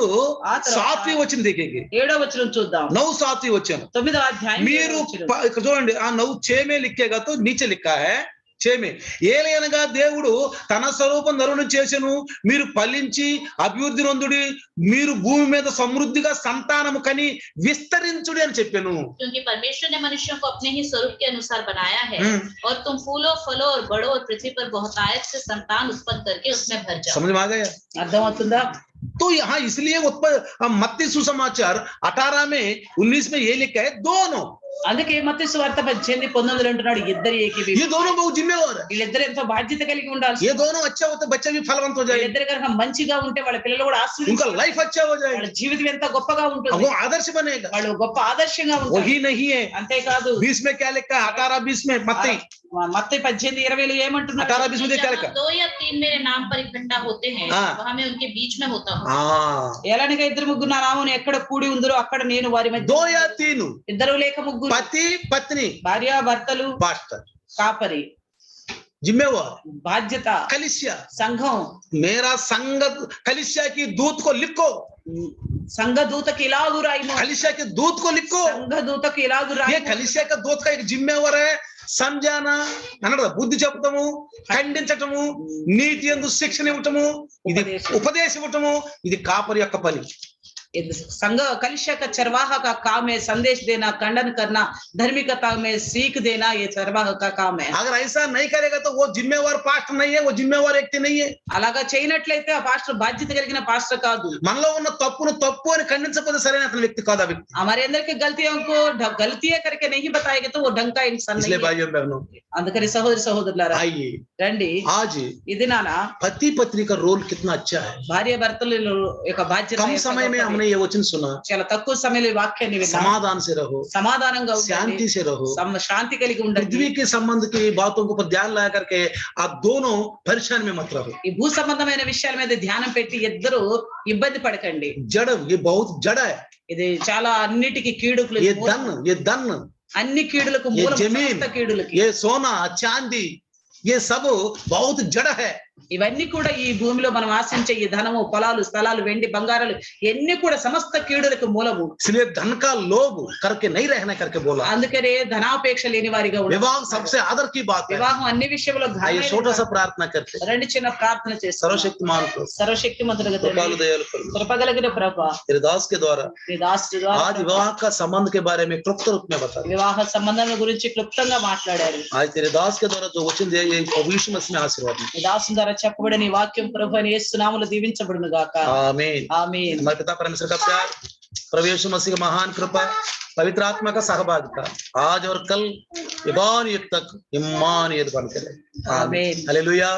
7वीं वचन देखेंगे। 7వ వచనం చూద్దాం. 9 7वीं वचन 9వ అధ్యాయం మీరు ఇక్కడ చూడండి, 9 6 में लिखेगा तो नीचे लिखा है 6 में, ఏలయనగా దేవుడు తన స్వరూపం నరుని చేసెను, మీరు ఫలించి అభివృద్ధి నొందుడి, మీరు భూమి మీద సమృద్ధిగా సంతానము కని విస్తరించుడి అని చెప్పాను. क्योंकि परमेश्वर ने मनुष्यों को अपने ही स्वरूप के अनुसार बनाया है और तुम फूलो फलो और बढ़ो और पृथ्वी पर बहुतायत से संतान उत्पन्न करके उसमें भर जाओ। समझ में आ गया? అర్థమవుతుందా? तो यहाँ इसलिए मत्ती सुसमाचार 18 में 19 में ये लिखा है दोनों। అందుకే మత్తయి సువార్త 18:19 అంటున్నాడు ఇద్దరు ఏకీభవించి. ये दोनों बहुत जिम्मेवार है। వీళ్ళిద్దరు ఎంతో బాధ్యత కలిగి ఉండాలి. ये दोनों अच्छा होते बच्चे भी फलवंत हो जाएंगे, వీళ్ళిద్దరు కనుక మంచిగా ఉంటే వాళ్ళ పిల్లలు కూడా उनका ఆశీర్వదించాలి. लाइफ अच्छा हो जाएगा, వాళ్ళ జీవితం ఎంత గొప్పగా ఉంటుంది, वो आदर्श बनेगा। వాళ్ళు గొప్ప ఆదర్శంగా ఉంటారు. वही नहीं है అంతేకాదు 20 में क्या लिखा है? 18-20 में मत्ती మత్తయి 18:20 ఏమంటున్నాడు? 18-20 में क्या लिखा? 2 या 3 मेरे नाम पर इकट्ठा होते हैं वहां मैं उनके बीच में होता हूँ। ఎలానిగా ఇద్దరు ముగ్గురు నా నామమున ఎక్కడ కూడి ఉందరో అక్కడ నేను వారి మధ్య. 2 या 3 ఇద్దరు లేక ముగ్గురు, पति पत्नी, భార్య భర్తలు, पास्टर, కాపరి, जिम्मेवार, బాధ్యత, कलीसिया। సంఘం. मेरा संघ कलीसिया की दूत को लिखो, సంఘ దూతకి ఇలాగు రాయము, कलीसिया के दूत को लिखो। సంఘ దూతకి ఇలాగు ये రాయము. कलीसिया का दूत का एक जिम्मेवार है సంజానా అన్నాడు, బుద్ధి చెప్పటము, ఖండించటము, నీతి యందు శిక్షణ ఇవ్వటము, ఇది ఉపదేశం ఇవ్వటము, ఇది కాపరి యొక్క పని. संघ कलिशा का चरवाहा का काम है, संदेश देना, खंडन करना, धार्मिकता में सीख देना, ये चरवाहा का काम है। अगर ऐसा नहीं करेगा तो वो जिम्मेवार पास्टर नहीं है, वो जिम्मेवार व्यक्ति नहीं है। అలాగా చేయనట్లయితే ఆ పాస్టర్ బాధ్యత కలిగిన పాస్టర్ కాదు. మనలో ఉన్న తప్పును తప్పు అని ఖండించకపోతే సరైన అతని వ్యక్తి కాదు ఆ వ్యక్తి. हमारे अंदर की गलतियों को गलतियां करके नहीं बताएगा तो वो ढंग का इंसान नहीं है। भाइयों बहनों, అందుకని సహోదరి సహోదరులారా आइए రండి, आज ఇది నానా पति पत्नी का रोल कितना अच्छा है। భార్య భర్తల యొక్క బాధ్యత कम समय में हमने ये वचन सुना, చాలా తక్కువ సమయంలో ఈ వాక్యాన్ని విన్నాం. समाधान से रहो, సమాధానంగా शांति से रहो, శాంతి కలిగి ఉండండి. पृथ्वी के संबंध की बातों को ध्यान लगा करके आप दोनों परेशान में मत रहो। ఈ భూ సంబంధమైన విషయాల మీద ధ్యానం పెట్టి ఇద్దరు ఇబ్బంది పడకండి. जड़, ये बहुत जड़ है, ఇది చాలా అన్నిటికీ కీడుకులు, ये धन అన్ని కీడులకు మూలం, సమస్త కీడులకి. ये सोना चांदी, ये सब बहुत जड़ है। ఇవన్నీ కూడా ఈ భూమిలో మనం ఆశించే ఈ ధనము, పొలాలు, స్థలాలు, వెండి, బంగారాలు ఎన్ని కూడా సమస్త కీడులకు మూలము. इसलिए धन का लोभ करके नहीं रहना करके बोला। అందుకనే ధనాపేక్ష లేని వారిగా ఉండాలి. विवाह सबसे आदर की बात है। వివాహం అన్ని విషయంలో आइए छोटा सा प्रार्थना करते हैं। రెండు చిన్న ప్రార్థన చేస్తాం. सर्वशक्तिमान को, సర్వశక్తిమంతుడుగా कृपालु दयालु కృపగలిగిన ప్రభువా, तेरे दास के द्वारा నీ దాసుడి ద్వారా आज विवाह का संबंध के बारे में क्लुप्त रूप में बता। వివాహ సంబంధాల గురించి క్లుప్తంగా మాట్లాడారు. आज तेरे दास के द्वारा जो वचन दिया, ये प्रभु यीशु मसीह में आशीर्वाद। నీ దాసుని ద్వారా చెప్పబడిన ఈ వాక్యం ప్రభు అని యేసు నామములో దీవించబడును గాక. आमीन। ఆమేన్. हमारे पिता परमेश्वर का प्यार, प्रभु यीशु मसीह की महान कृपा, पवित्र आत्मा का सहभागिता आज और कल युगान युग तक इम्मानुएल बनकर रहे। आमीन। हालेलुया।